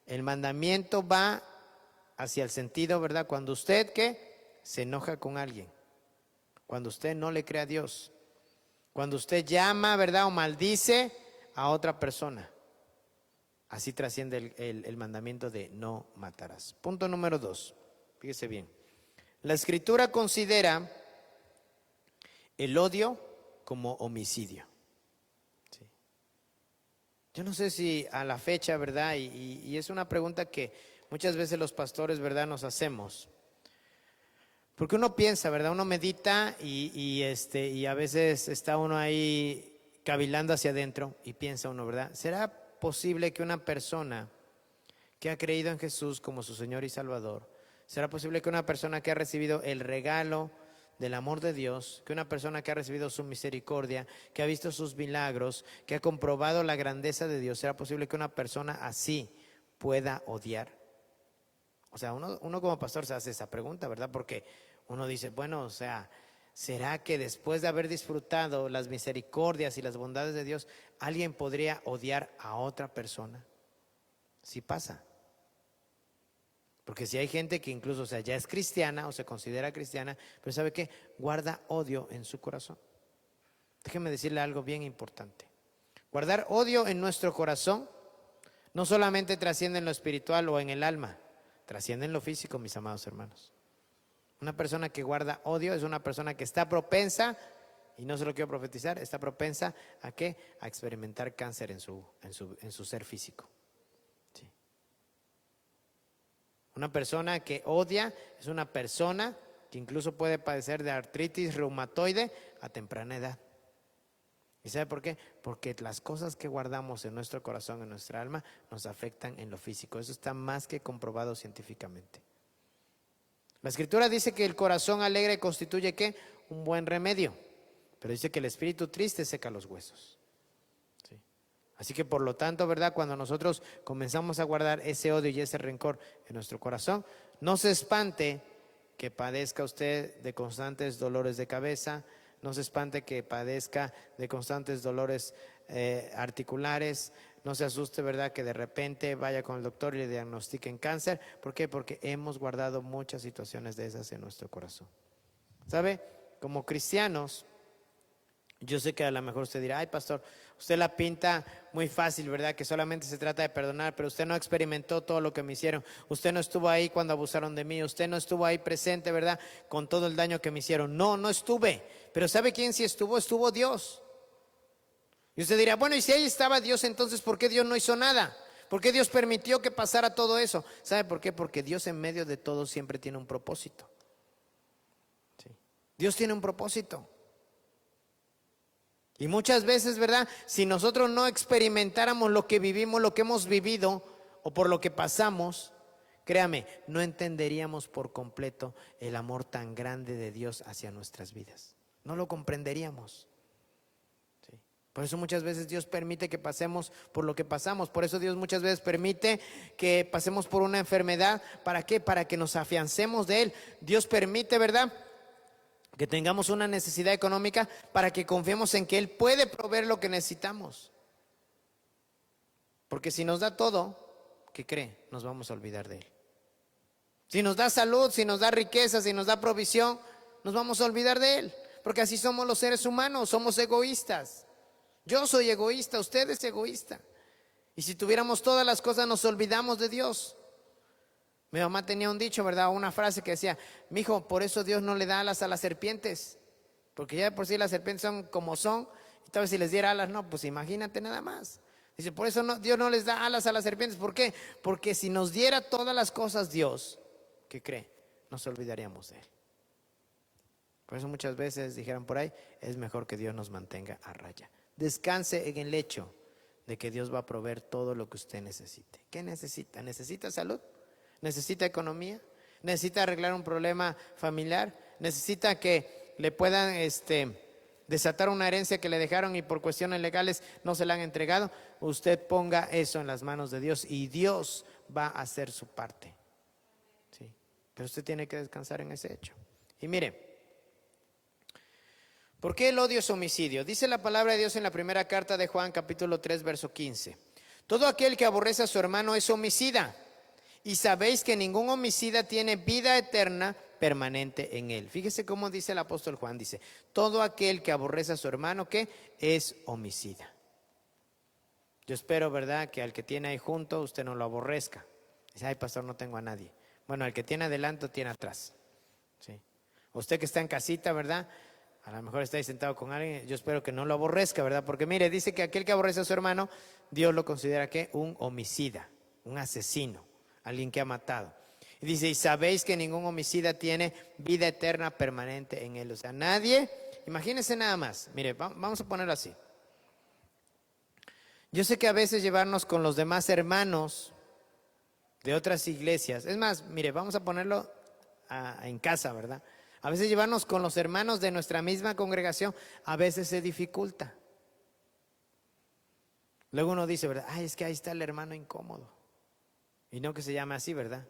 El mandamiento va hacia el sentido, ¿verdad? Cuando usted, ¿qué? Se enoja con alguien, cuando usted no le cree a Dios, cuando usted llama, ¿verdad? O maldice a otra persona. Así trasciende el mandamiento de no matarás. Punto número 2, fíjese bien. La Escritura considera el odio como homicidio. Sí. Yo no sé si a la fecha, ¿verdad? Y es una pregunta que muchas veces los pastores, ¿verdad? Nos hacemos. Porque uno piensa, ¿verdad? Uno medita y a veces está uno ahí cavilando hacia adentro y piensa uno, ¿verdad? ¿Será posible que una persona que ha creído en Jesús como su Señor y Salvador, será posible que una persona que ha recibido el regalo del amor de Dios, que una persona que ha recibido su misericordia, que ha visto sus milagros, que ha comprobado la grandeza de Dios, será posible que una persona así pueda odiar? O sea, uno como pastor se hace esa pregunta, ¿verdad? Porque uno dice, bueno, o sea, ¿será que después de haber disfrutado las misericordias y las bondades de Dios, alguien podría odiar a otra persona? Sí pasa. Porque si hay gente que incluso, o sea, ya es cristiana o se considera cristiana, pero ¿sabe qué? Guarda odio en su corazón. Déjeme decirle algo bien importante. Guardar odio en nuestro corazón no solamente trasciende en lo espiritual o en el alma, trasciende en lo físico, mis amados hermanos. Una persona que guarda odio es una persona que está propensa, y no se lo quiero profetizar, está propensa ¿a qué? A experimentar cáncer en su ser físico. Sí. Una persona que odia es una persona que incluso puede padecer de artritis reumatoide a temprana edad. ¿Y sabe por qué? Porque las cosas que guardamos en nuestro corazón, en nuestra alma, nos afectan en lo físico. Eso está más que comprobado científicamente. La Escritura dice que el corazón alegre constituye ¿qué? Un buen remedio. Pero dice que el espíritu triste seca los huesos. ¿Sí? Así que por lo tanto, ¿verdad? Cuando nosotros comenzamos a guardar ese odio y ese rencor en nuestro corazón, no se espante que padezca usted de constantes dolores de cabeza, no se espante que padezca de constantes dolores articulares, no se asuste, ¿verdad? Que de repente vaya con el doctor y le diagnostiquen cáncer. ¿Por qué? Porque hemos guardado muchas situaciones de esas en nuestro corazón. ¿Sabe? Como cristianos, yo sé que a lo mejor usted dirá, ay pastor, usted la pinta muy fácil, ¿verdad? Que solamente se trata de perdonar, pero usted no experimentó todo lo que me hicieron. Usted no estuvo ahí cuando abusaron de mí, usted no estuvo ahí presente, ¿verdad? Con todo el daño que me hicieron. No, no estuve. Pero ¿sabe quién sí estuvo? Estuvo Dios. Y usted dirá, bueno, y si ahí estaba Dios, entonces ¿por qué Dios no hizo nada? ¿Por qué Dios permitió que pasara todo eso? ¿Sabe por qué? Porque Dios en medio de todo siempre tiene un propósito. ¿Sí? Dios tiene un propósito. Y muchas veces, ¿verdad? Si nosotros no experimentáramos lo que vivimos, lo que hemos vivido o por lo que pasamos, créame, no entenderíamos por completo el amor tan grande de Dios hacia nuestras vidas. No lo comprenderíamos. ¿Sí? Por eso muchas veces Dios permite que pasemos por lo que pasamos. Por eso Dios muchas veces permite que pasemos por una enfermedad. ¿Para qué? Para que nos afiancemos de Él. Dios permite, ¿verdad?, que tengamos una necesidad económica para que confiemos en que Él puede proveer lo que necesitamos. Porque si nos da todo, ¿qué cree? Nos vamos a olvidar de Él. Si nos da salud, si nos da riqueza, si nos da provisión, nos vamos a olvidar de Él. Porque así somos los seres humanos, somos egoístas. Yo soy egoísta, usted es egoísta. Y si tuviéramos todas las cosas, nos olvidamos de Dios. Mi mamá tenía un dicho, ¿verdad? Una frase que decía, mijo, por eso Dios no le da alas a las serpientes, porque ya de por sí las serpientes son como son, y tal vez si les diera alas, no, pues imagínate nada más. Dice, por eso Dios no les da alas a las serpientes. ¿Por qué? Porque si nos diera todas las cosas Dios, ¿qué cree? Nos olvidaríamos de Él. Por eso muchas veces dijeron por ahí, es mejor que Dios nos mantenga a raya. Descanse en el hecho de que Dios va a proveer todo lo que usted necesite. ¿Qué necesita? ¿Necesita salud? ¿Necesita economía? ¿Necesita arreglar un problema familiar? ¿Necesita que le puedan desatar una herencia que le dejaron y por cuestiones legales no se la han entregado? Usted ponga eso en las manos de Dios y Dios va a hacer su parte. ¿Sí? Pero usted tiene que descansar en ese hecho. Y mire, ¿por qué el odio es homicidio? Dice la palabra de Dios en la primera carta de Juan, capítulo 3, verso 15. Todo aquel que aborrece a su hermano es homicida. Y sabéis que ningún homicida tiene vida eterna permanente en él. Fíjese cómo dice el apóstol Juan, dice, todo aquel que aborrece a su hermano, ¿qué? Es homicida. Yo espero, ¿verdad?, que al que tiene ahí junto usted no lo aborrezca. Dice, ay, pastor, no tengo a nadie. Bueno, al que tiene adelante tiene atrás. ¿Sí? Usted que está en casita, ¿verdad?, a lo mejor está ahí sentado con alguien, yo espero que no lo aborrezca, ¿verdad? Porque mire, dice que aquel que aborrece a su hermano, Dios lo considera ¿qué? Un homicida, un asesino, alguien que ha matado. Y dice, y sabéis que ningún homicida tiene vida eterna permanente en él. O sea, nadie, imagínense nada más, mire, vamos a ponerlo así. Yo sé que a veces llevarnos con los demás hermanos de otras iglesias, es más, mire, vamos a ponerlo en casa, ¿verdad? A veces llevarnos con los hermanos de nuestra misma congregación, a veces se dificulta. Luego uno dice, ¿verdad? Ay, es que ahí está el hermano incómodo. Y no que se llame así, ¿verdad?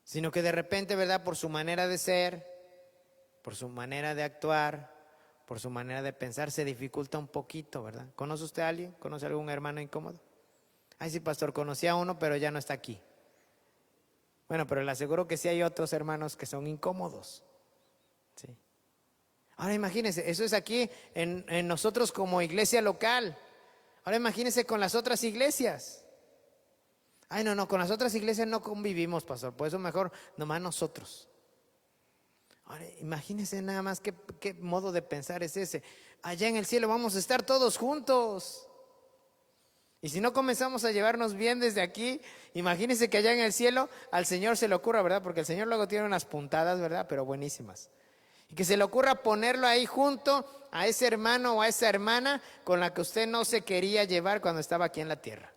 Sino que de repente, ¿verdad? Por su manera de ser, por su manera de actuar, por su manera de pensar, se dificulta un poquito, ¿verdad? ¿Conoce usted a alguien? ¿Conoce a algún hermano incómodo? Ay, sí, pastor, conocí a uno, pero ya no está aquí. Bueno, pero le aseguro que sí hay otros hermanos que son incómodos. ¿Sí? Ahora imagínense, eso es aquí en nosotros como iglesia local. Ahora imagínense con las otras iglesias. Ay, no, con las otras iglesias no convivimos, pastor, por eso mejor nomás nosotros. Ahora imagínense nada más qué modo de pensar es ese. Allá en el cielo vamos a estar todos juntos. Y si no comenzamos a llevarnos bien desde aquí, imagínense que allá en el cielo al Señor se le ocurra, ¿verdad? Porque el Señor luego tiene unas puntadas, ¿verdad? Pero buenísimas. Y que se le ocurra ponerlo ahí junto a ese hermano o a esa hermana con la que usted no se quería llevar cuando estaba aquí en la tierra.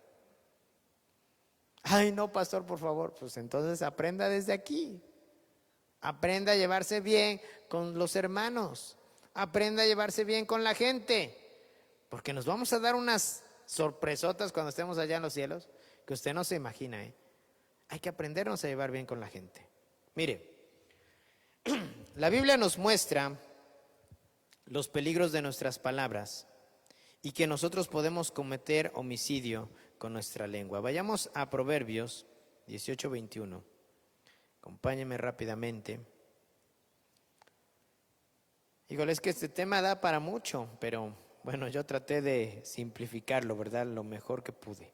Ay, no, pastor, por favor. Pues entonces aprenda desde aquí. Aprenda a llevarse bien con los hermanos. Aprenda a llevarse bien con la gente. Porque nos vamos a dar unas sorpresotas cuando estemos allá en los cielos que usted no se imagina. Hay que aprendernos a llevar bien con la gente. Mire, la Biblia nos muestra los peligros de nuestras palabras y que nosotros podemos cometer homicidio con nuestra lengua. Vayamos a Proverbios 18:21. Acompáñenme rápidamente. Híjole, es que este tema da para mucho, pero bueno, yo traté de simplificarlo, ¿verdad? Lo mejor que pude.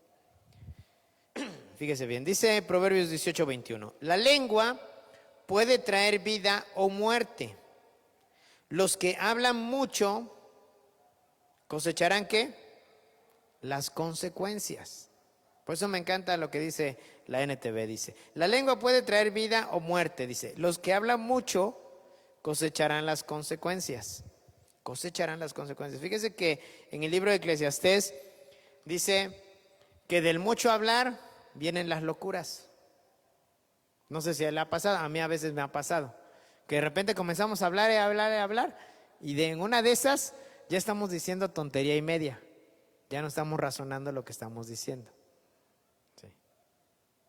Fíjese bien, dice Proverbios 18:21. La lengua puede traer vida o muerte. Los que hablan mucho cosecharán ¿qué? Las consecuencias. Por eso me encanta lo que dice la NTV, dice, la lengua puede traer vida o muerte, dice, los que hablan mucho cosecharán las consecuencias. Cosecharán las consecuencias. Fíjese que en el libro de Eclesiastés dice que del mucho hablar vienen las locuras. No sé si le ha pasado, a mí a veces me ha pasado, que de repente comenzamos a hablar y hablar y hablar, y en una de esas ya estamos diciendo tontería y media, ya no estamos razonando lo que estamos diciendo. Sí.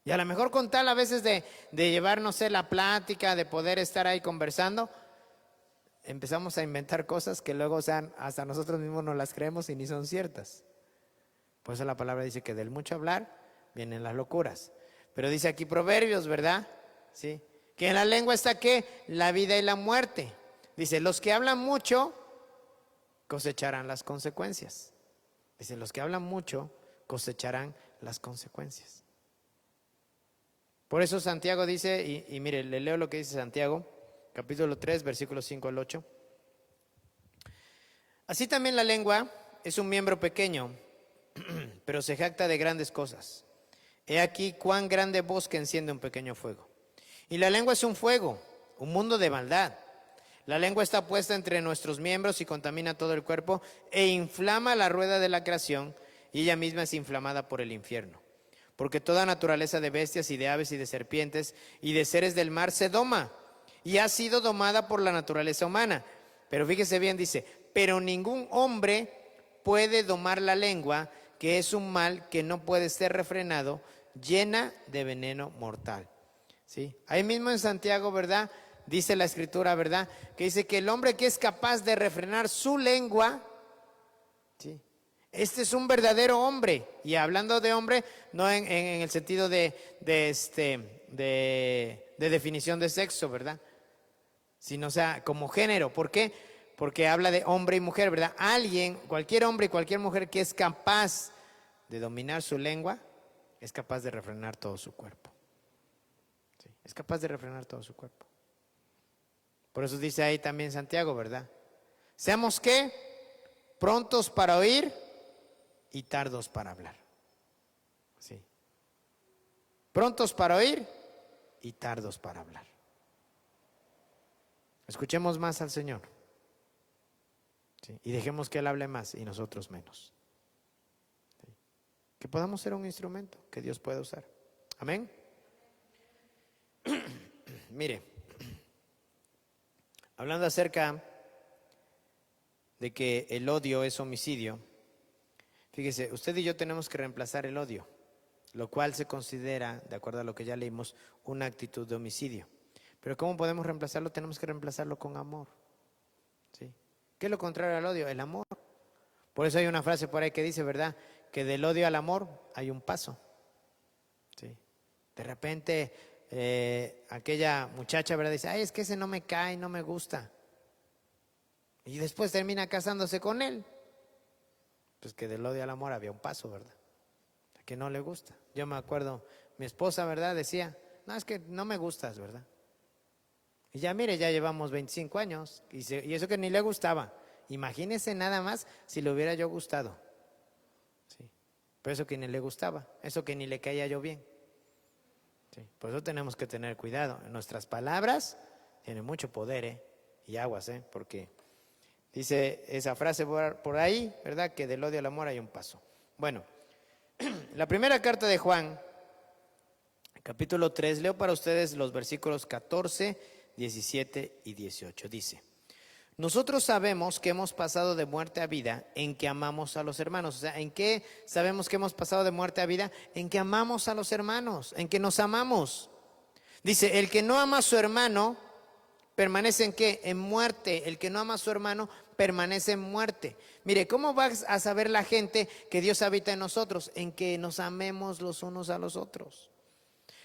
Y a lo mejor con tal a veces de llevar, no sé, la plática, de poder estar ahí conversando, empezamos a inventar cosas que luego, o sea, hasta nosotros mismos no las creemos y ni son ciertas. Por eso la palabra dice que del mucho hablar vienen las locuras. Pero dice aquí Proverbios, ¿verdad? Sí. Que en la lengua está ¿qué? La vida y la muerte. Dice, los que hablan mucho cosecharán las consecuencias. Dice, los que hablan mucho cosecharán las consecuencias. Por eso Santiago dice, y mire, le leo lo que dice Santiago, capítulo 3, versículos 5 al 8. Así también la lengua es un miembro pequeño, pero se jacta de grandes cosas. He aquí cuán grande bosque enciende un pequeño fuego. Y la lengua es un fuego, un mundo de maldad. La lengua está puesta entre nuestros miembros y contamina todo el cuerpo e inflama la rueda de la creación, y ella misma es inflamada por el infierno. Porque toda naturaleza de bestias y de aves y de serpientes y de seres del mar se doma y ha sido domada por la naturaleza humana. Pero fíjese bien, dice, pero ningún hombre puede domar la lengua, que es un mal que no puede ser refrenado, llena de veneno mortal. ¿Sí? Ahí mismo en Santiago, ¿verdad? Dice la escritura, ¿verdad? Que dice que el hombre que es capaz de refrenar su lengua, ¿sí? Este es un verdadero hombre. Y hablando de hombre, no en el sentido de definición de sexo, ¿verdad? Sino, o sea, como género. ¿Por qué? Porque habla de hombre y mujer, ¿verdad? Alguien, cualquier hombre y cualquier mujer que es capaz de dominar su lengua, es capaz de refrenar todo su cuerpo. ¿Sí? Es capaz de refrenar todo su cuerpo. Por eso dice ahí también Santiago, ¿verdad? Seamos ¿qué? Prontos para oír y tardos para hablar. Sí. Prontos para oír y tardos para hablar. Escuchemos más al Señor. ¿Sí? Y dejemos que Él hable más y nosotros menos. ¿Sí? Que podamos ser un instrumento que Dios pueda usar. Amén. Mire, hablando acerca de que el odio es homicidio, fíjese, usted y yo tenemos que reemplazar el odio, lo cual se considera, de acuerdo a lo que ya leímos, una actitud de homicidio. Pero ¿cómo podemos reemplazarlo? Tenemos que reemplazarlo con amor. ¿Sí? ¿Qué es lo contrario al odio? El amor. Por eso hay una frase por ahí que dice, ¿verdad? Que del odio al amor hay un paso. ¿Sí? De repente, aquella muchacha, ¿verdad? Dice, ay, es que ese no me cae, no me gusta. Y después termina casándose con él. Pues que del odio al amor había un paso, ¿verdad? Que no le gusta. Yo me acuerdo, mi esposa, ¿verdad? Decía, no, es que no me gustas, ¿verdad? Y ya mire, ya llevamos 25 años y eso que ni le gustaba. Imagínese nada más si le hubiera yo gustado. ¿Sí? Pero eso que ni le gustaba, eso que ni le caía yo bien. ¿Sí? Por eso tenemos que tener cuidado. Nuestras palabras tienen mucho poder, y aguas, porque dice esa frase por ahí, ¿verdad? Que del odio al amor hay un paso. Bueno, la primera carta de Juan, capítulo 3, leo para ustedes los versículos 14, 17 y 18. Dice, nosotros sabemos que hemos pasado de muerte a vida en que amamos a los hermanos. O sea, ¿en qué sabemos que hemos pasado de muerte a vida? En que amamos a los hermanos, en que nos amamos. Dice, el que no ama a su hermano permanece en qué? En muerte. El que no ama a su hermano permanece en muerte. Mire, ¿cómo va a saber la gente que Dios habita en nosotros? En que nos amemos los unos a los otros.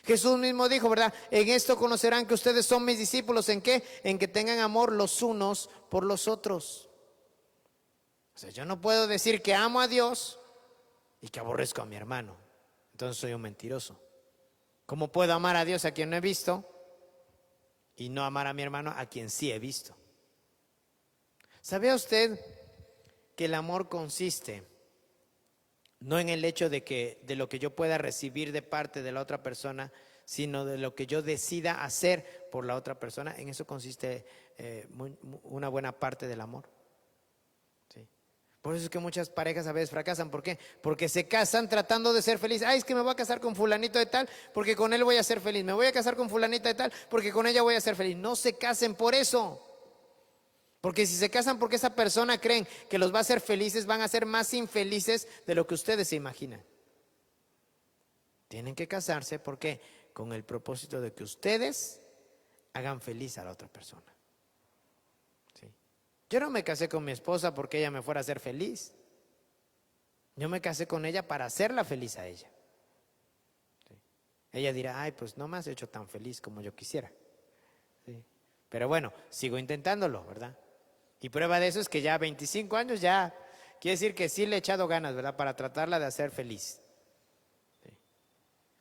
Jesús mismo dijo, ¿verdad? En esto conocerán que ustedes son mis discípulos. ¿En qué? En que tengan amor los unos por los otros. O sea, yo no puedo decir que amo a Dios y que aborrezco a mi hermano. Entonces soy un mentiroso. ¿Cómo puedo amar a Dios a quien no he visto y no amar a mi hermano a quien sí he visto? ¿Sabía usted que el amor consiste no en el hecho de lo que yo pueda recibir de parte de la otra persona, sino de lo que yo decida hacer por la otra persona? En eso consiste una buena parte del amor. ¿Sí? Por eso es que muchas parejas a veces fracasan. ¿Por qué? Porque se casan tratando de ser felices. Ay, es que me voy a casar con fulanito de tal porque con él voy a ser feliz. Me voy a casar con fulanita de tal porque con ella voy a ser feliz. No se casen por eso. Porque si se casan porque esa persona creen que los va a hacer felices, van a ser más infelices de lo que ustedes se imaginan. Tienen que casarse, ¿por qué? Con el propósito de que ustedes hagan feliz a la otra persona. ¿Sí? Yo no me casé con mi esposa porque ella me fuera a hacer feliz. Yo me casé con ella para hacerla feliz a ella. ¿Sí? Ella dirá, ay, pues no me has hecho tan feliz como yo quisiera. ¿Sí? Pero bueno, sigo intentándolo, ¿verdad? Y prueba de eso es que ya 25 años ya quiere decir que sí le he echado ganas, ¿verdad? Para tratarla de hacer feliz. ¿Sí?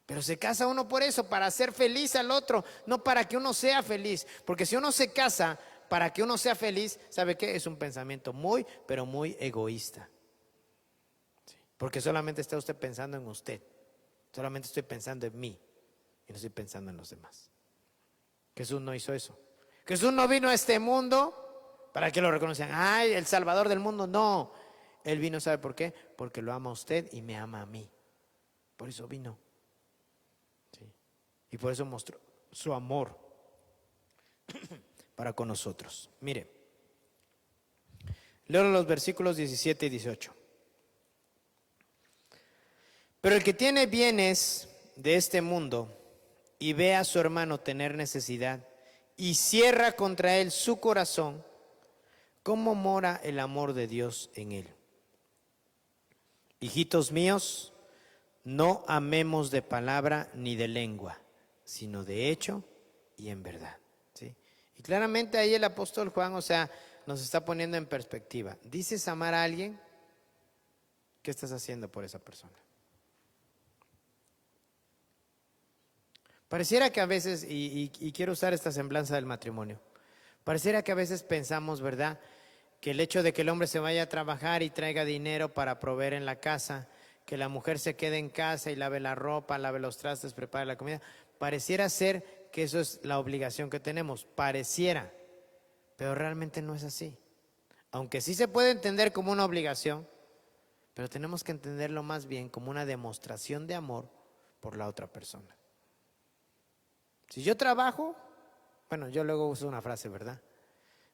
Pero se casa uno por eso, para hacer feliz al otro, no para que uno sea feliz. Porque si uno se casa para que uno sea feliz, ¿sabe qué? Es un pensamiento muy, pero muy egoísta. ¿Sí? Porque solamente está usted pensando en usted. Solamente estoy pensando en mí y no estoy pensando en los demás. Jesús no hizo eso. Jesús no vino a este mundo para que lo reconozcan. Ay, el Salvador del mundo. No. Él vino, ¿sabe por qué? Porque lo ama a usted y me ama a mí. Por eso vino. ¿Sí? Y por eso mostró su amor para con nosotros. Mire, leo los versículos 17 y 18. Pero el que tiene bienes de este mundo y ve a su hermano tener necesidad y cierra contra él su corazón, ¿cómo mora el amor de Dios en él? Hijitos míos, no amemos de palabra ni de lengua, sino de hecho y en verdad. ¿Sí? Y claramente ahí el apóstol Juan, nos está poniendo en perspectiva. ¿Dices amar a alguien? ¿Qué estás haciendo por esa persona? Pareciera que a veces, y quiero usar esta semblanza del matrimonio, pareciera que a veces pensamos, ¿verdad?, que el hecho de que el hombre se vaya a trabajar y traiga dinero para proveer en la casa, que la mujer se quede en casa y lave la ropa, lave los trastes, prepare la comida, pareciera ser que eso es la obligación que tenemos, pareciera, pero realmente no es así. Aunque sí se puede entender como una obligación, pero tenemos que entenderlo más bien como una demostración de amor por la otra persona. Si yo trabajo, bueno, yo luego uso una frase, ¿verdad?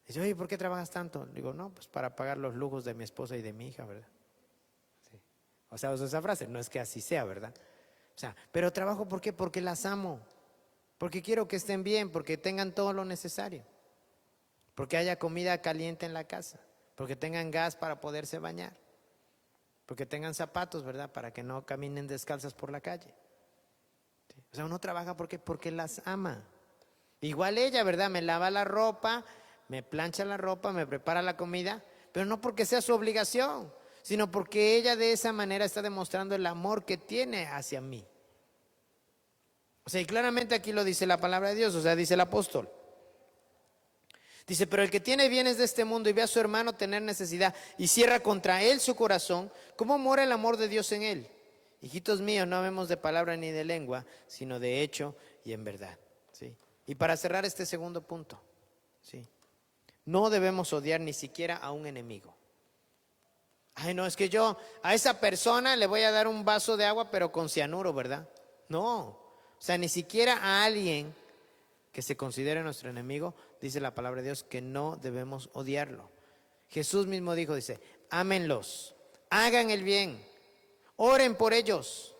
Dice, oye, ¿por qué trabajas tanto? Digo, no, pues para pagar los lujos de mi esposa y de mi hija, ¿verdad? Sí. Uso esa frase, no es que así sea, ¿verdad? Pero trabajo, ¿por qué? Porque las amo, porque quiero que estén bien, porque tengan todo lo necesario, porque haya comida caliente en la casa, porque tengan gas para poderse bañar, porque tengan zapatos, ¿verdad? Para que no caminen descalzas por la calle. Uno trabaja porque las ama. Igual ella, ¿verdad? Me lava la ropa, me plancha la ropa, me prepara la comida, pero no porque sea su obligación, sino porque ella de esa manera está demostrando el amor que tiene hacia mí. Y claramente aquí lo dice la palabra de Dios, dice el apóstol. Dice, pero el que tiene bienes de este mundo y ve a su hermano tener necesidad y cierra contra él su corazón, ¿cómo mora el amor de Dios en él? Hijitos míos, no amemos de palabra ni de lengua, sino de hecho y en verdad. ¿Sí? Y para cerrar este segundo punto, ¿sí?, no debemos odiar ni siquiera a un enemigo. Ay, no, es que yo a esa persona le voy a dar un vaso de agua, pero con cianuro, ¿verdad? No, ni siquiera a alguien que se considere nuestro enemigo, dice la palabra de Dios que no debemos odiarlo. Jesús mismo dice, ámenlos, hagan el bien, oren por ellos.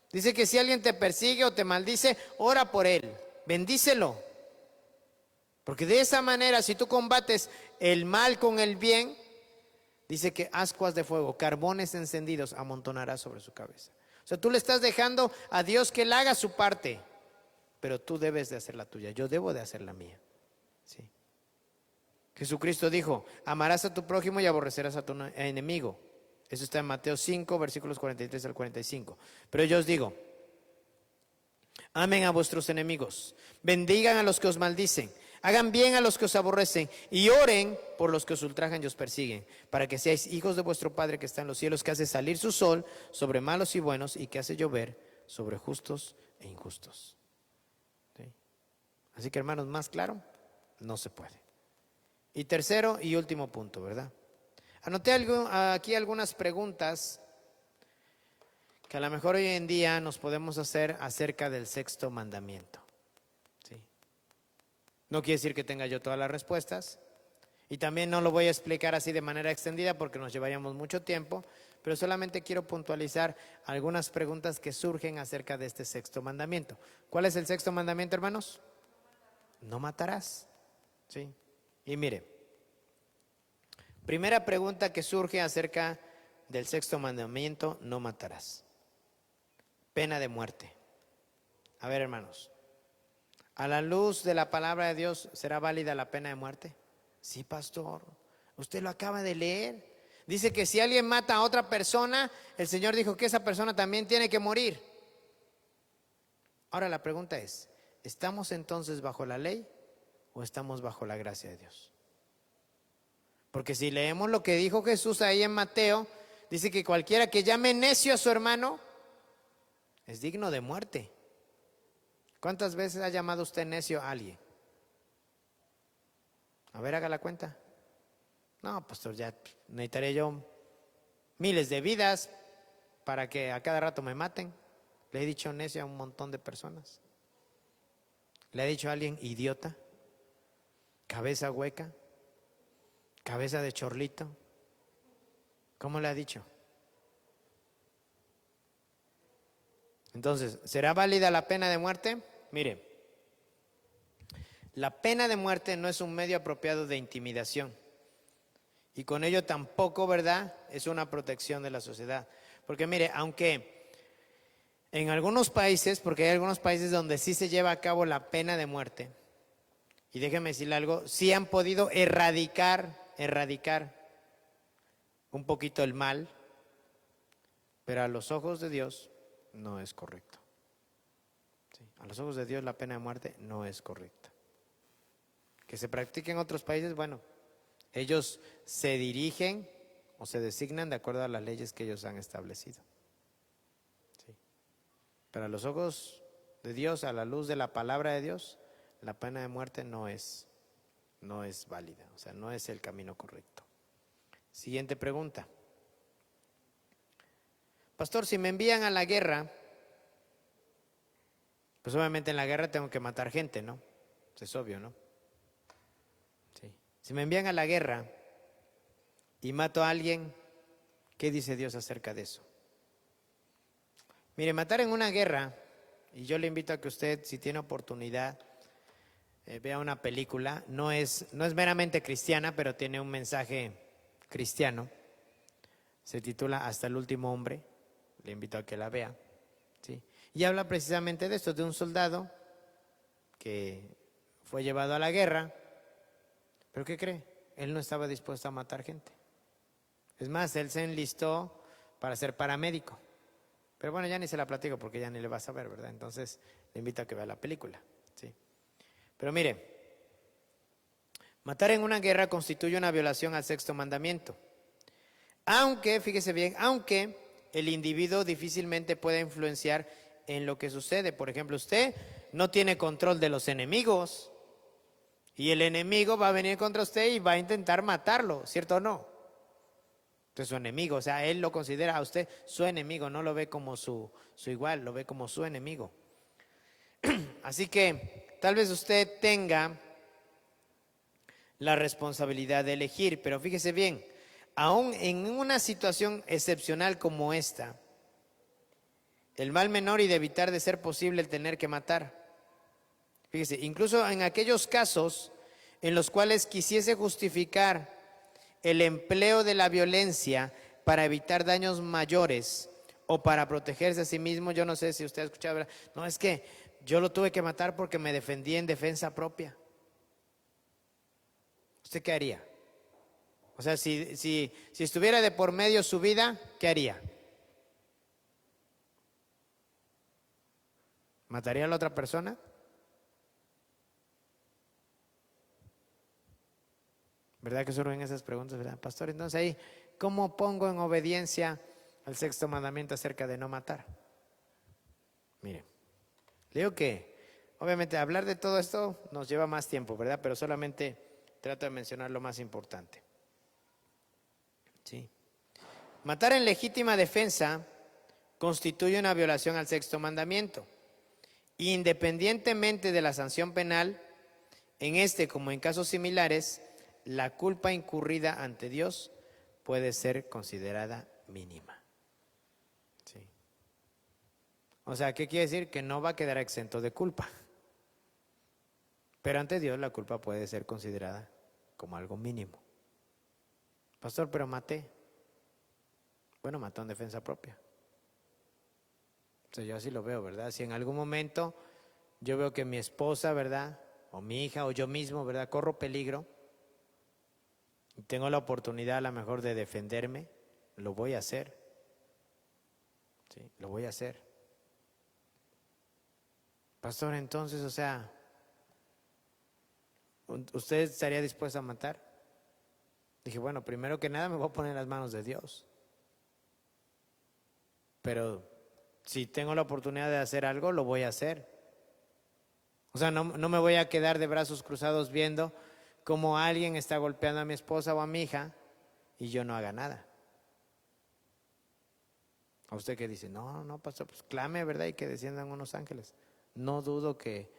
Dice que si alguien te persigue o te maldice, ora por él, bendícelo. Porque de esa manera, si tú combates el mal con el bien, dice que ascuas de fuego, carbones encendidos amontonarás sobre su cabeza. Tú le estás dejando a Dios que él haga su parte, pero tú debes de hacer la tuya, yo debo de hacer la mía. ¿Sí? Jesucristo dijo, amarás a tu prójimo y aborrecerás a tu enemigo. Eso está en Mateo 5, versículos 43 al 45. Pero yo os digo, amen a vuestros enemigos, bendigan a los que os maldicen, hagan bien a los que os aborrecen y oren por los que os ultrajan y os persiguen, para que seáis hijos de vuestro Padre que está en los cielos, que hace salir su sol sobre malos y buenos y que hace llover sobre justos e injustos. ¿Sí? Así que, hermanos, más claro, no se puede. Y tercero y último punto, ¿verdad? Anoté aquí algunas preguntas que a lo mejor hoy en día nos podemos hacer acerca del sexto mandamiento. ¿Sí? No quiere decir que tenga yo todas las respuestas y también no lo voy a explicar así de manera extendida porque nos llevaríamos mucho tiempo, pero solamente quiero puntualizar algunas preguntas que surgen acerca de este sexto mandamiento. ¿Cuál es el sexto mandamiento, hermanos? No matarás. ¿Sí? Y mire, primera pregunta que surge acerca del sexto mandamiento, no matarás. Pena de muerte. A ver, hermanos, a la luz de la palabra de Dios, ¿será válida la pena de muerte? Sí, pastor, usted lo acaba de leer. Dice que si alguien mata a otra persona, el Señor dijo que esa persona también tiene que morir. Ahora la pregunta es, ¿estamos entonces bajo la ley o estamos bajo la gracia de Dios? Porque si leemos lo que dijo Jesús ahí en Mateo, dice que cualquiera que llame necio a su hermano es digno de muerte. ¿Cuántas veces ha llamado usted necio a alguien? A ver, haga la cuenta. No, pastor, ya necesitaré yo miles de vidas para que a cada rato me maten. Le he dicho necio a un montón de personas. Le he dicho a alguien idiota, cabeza hueca, cabeza de chorlito. ¿Cómo le ha dicho? Entonces, ¿será válida la pena de muerte? Mire, la pena de muerte no es un medio apropiado de intimidación. Y con ello tampoco, ¿verdad?, es una protección de la sociedad. Porque mire, aunque en algunos países, porque hay algunos países donde sí se lleva a cabo la pena de muerte, y déjeme decirle algo, sí han podido erradicar un poquito el mal, pero a los ojos de Dios no es correcto. Sí, a los ojos de Dios la pena de muerte no es correcta. Que se practique en otros países, bueno, ellos se dirigen o se designan de acuerdo a las leyes que ellos han establecido. Sí. Pero a los ojos de Dios, a la luz de la palabra de Dios, la pena de muerte no es válida, o sea, no es el camino correcto. Siguiente pregunta. Pastor, si me envían a la guerra, pues obviamente en la guerra tengo que matar gente, ¿no? Es obvio, ¿no? Sí. Si me envían a la guerra y mato a alguien, ¿qué dice Dios acerca de eso? Mire, matar en una guerra, y yo le invito a que usted, si tiene oportunidad, vea una película, no es meramente cristiana, pero tiene un mensaje cristiano. Se titula Hasta el último hombre. Le invito a que la vea. ¿Sí? Y habla precisamente de esto, de un soldado que fue llevado a la guerra. ¿Pero qué cree? Él no estaba dispuesto a matar gente. Es más, él se enlistó para ser paramédico. Pero bueno, ya ni se la platico porque ya ni le vas a ver, ¿verdad? Entonces, le invito a que vea la película. ¿Sí? Pero mire, matar en una guerra constituye una violación al sexto mandamiento. Aunque, fíjese bien, aunque el individuo difícilmente puede influenciar en lo que sucede. Por ejemplo, usted no tiene control de los enemigos y el enemigo va a venir contra usted y va a intentar matarlo, ¿cierto o no? Entonces su enemigo, o sea, él lo considera a usted su enemigo, no lo ve como su igual, lo ve como su enemigo. Así que tal vez usted tenga la responsabilidad de elegir, pero fíjese bien, aún en una situación excepcional como esta, el mal menor y de evitar de ser posible el tener que matar. Fíjese, incluso en aquellos casos en los cuales quisiese justificar el empleo de la violencia para evitar daños mayores o para protegerse a sí mismo, yo no sé si usted ha escuchado, ¿verdad? No, es que yo lo tuve que matar porque me defendí en defensa propia. ¿Usted qué haría? O sea, si estuviera de por medio su vida, ¿qué haría? ¿Mataría a la otra persona? ¿Verdad que surgen esas preguntas, verdad, pastor? Entonces ahí, ¿cómo pongo en obediencia al sexto mandamiento acerca de no matar? Mire, le digo que, obviamente, hablar de todo esto nos lleva más tiempo, ¿verdad? Pero solamente trato de mencionar lo más importante. ¿Sí? Matar en legítima defensa constituye una violación al sexto mandamiento. Independientemente de la sanción penal, en este como en casos similares, la culpa incurrida ante Dios puede ser considerada mínima. ¿Sí? O sea, ¿qué quiere decir? Que no va a quedar exento de culpa. Pero ante Dios la culpa puede ser considerada como algo mínimo. Pastor, pero maté. Bueno, mató en defensa propia. O sea, yo así lo veo, ¿verdad? Si en algún momento yo veo que mi esposa, ¿verdad? O mi hija o yo mismo, ¿verdad? Corro peligro y tengo la oportunidad a lo mejor de defenderme, lo voy a hacer. Sí, lo voy a hacer. Pastor, entonces, o sea, ¿usted estaría dispuesto a matar? Dije, bueno, primero que nada me voy a poner en las manos de Dios. pero si tengo la oportunidad de hacer algo, lo voy a hacer. O sea, no me voy a quedar de brazos cruzados viendo cómo alguien está golpeando a mi esposa o a mi hija y yo no haga nada. ¿A usted qué dice? No, pastor, pues clame, ¿verdad? Y que desciendan unos ángeles. No dudo que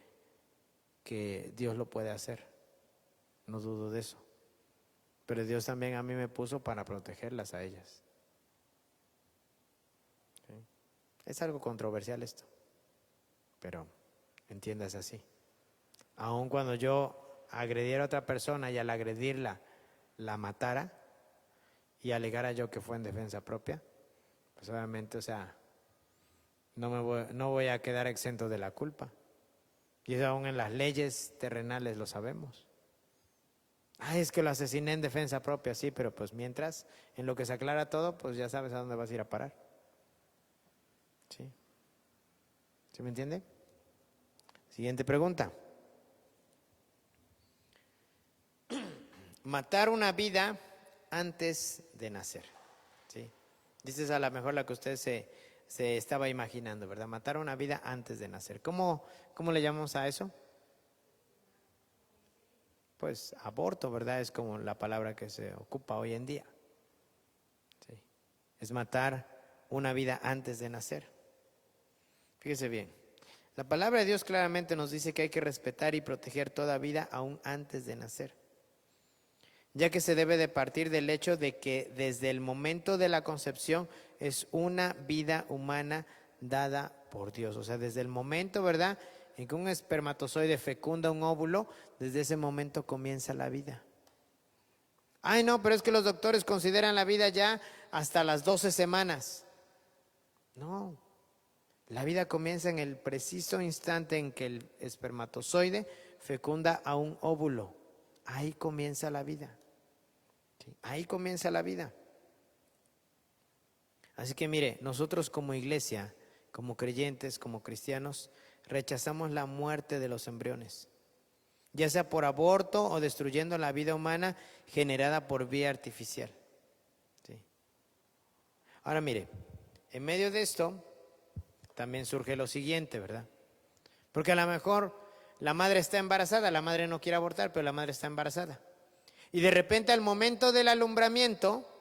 Dios lo puede hacer. No dudo de eso. Pero Dios también a mí me puso para protegerlas a ellas. ¿Sí? Es algo controversial esto, pero entiendas así. Aun cuando yo agrediera a otra persona y al agredirla la matara y alegara yo que fue en defensa propia, pues obviamente, o sea, no voy a quedar exento de la culpa. Y eso aún en las leyes terrenales lo sabemos. Es que lo asesiné en defensa propia, sí, pero pues mientras, en lo que se aclara todo, pues ya sabes a dónde vas a ir a parar. ¿Sí? ¿Sí me entiende? Siguiente pregunta. Matar una vida antes de nacer. ¿Sí? Esa es a lo mejor la que usted se estaba imaginando, ¿verdad? Matar una vida antes de nacer. ¿Cómo le llamamos a eso? Pues aborto, ¿verdad? Es como la palabra que se ocupa hoy en día. ¿Sí? Es matar una vida antes de nacer. Fíjese bien. La palabra de Dios claramente nos dice que hay que respetar y proteger toda vida aún antes de nacer, ya que se debe de partir del hecho de que desde el momento de la concepción es una vida humana dada por Dios. O sea, desde el momento, ¿verdad?, en que un espermatozoide fecunda un óvulo, desde ese momento comienza la vida. No, pero es que los doctores consideran la vida ya hasta las 12 semanas. No, la vida comienza en el preciso instante en que el espermatozoide fecunda a un óvulo. Ahí comienza la vida. ¿Sí? Ahí comienza la vida. Así que mire, nosotros como iglesia, como creyentes, como cristianos, rechazamos la muerte de los embriones, ya sea por aborto o destruyendo la vida humana generada por vía artificial. ¿Sí? Ahora mire, en medio de esto también surge lo siguiente, ¿verdad? Porque a lo mejor la madre está embarazada, la madre no quiere abortar, pero la madre está embarazada. Y de repente al momento del alumbramiento,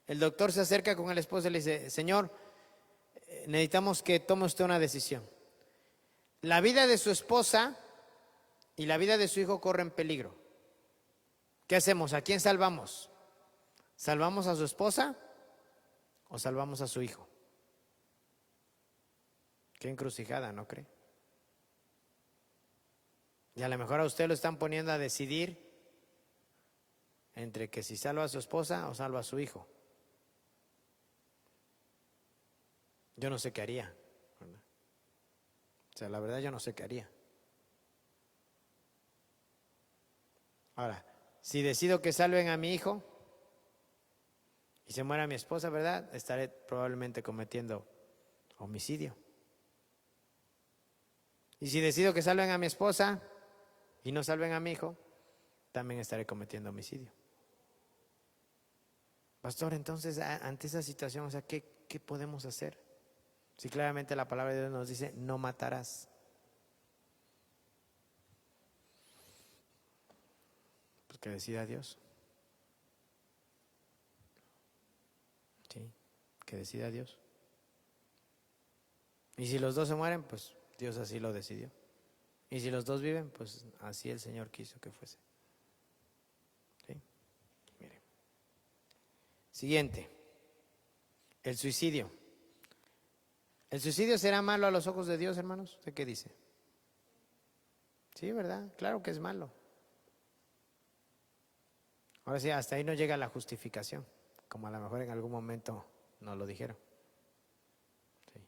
el doctor se acerca con el esposo y le dice: Señor, necesitamos que tome usted una decisión. La vida de su esposa y la vida de su hijo corren peligro. ¿Qué hacemos? ¿A quién salvamos? ¿Salvamos a su esposa o salvamos a su hijo? Qué encrucijada, ¿no cree? Y a lo mejor a usted lo están poniendo a decidir entre que si salva a su esposa o salva a su hijo. Yo no sé qué haría, ¿verdad? O sea, la verdad yo no sé qué haría. Ahora, si decido que salven a mi hijo y se muera mi esposa, ¿verdad?, estaré probablemente cometiendo homicidio. Y si decido que salven a mi esposa y no salven a mi hijo, también estaré cometiendo homicidio. Pastor, entonces, ante esa situación, o sea, ¿qué podemos hacer? Si claramente la palabra de Dios nos dice: no matarás. Pues que decida Dios. Sí, que decida Dios. Y si los dos se mueren, pues Dios así lo decidió. Y si los dos viven, pues así el Señor quiso que fuese. ¿Sí? Mire. Siguiente. El suicidio. ¿El suicidio será malo a los ojos de Dios, hermanos? ¿Usted qué dice? Sí, ¿verdad? Claro que es malo. Ahora sí, hasta ahí no llega la justificación, como a lo mejor en algún momento nos lo dijeron. Sí.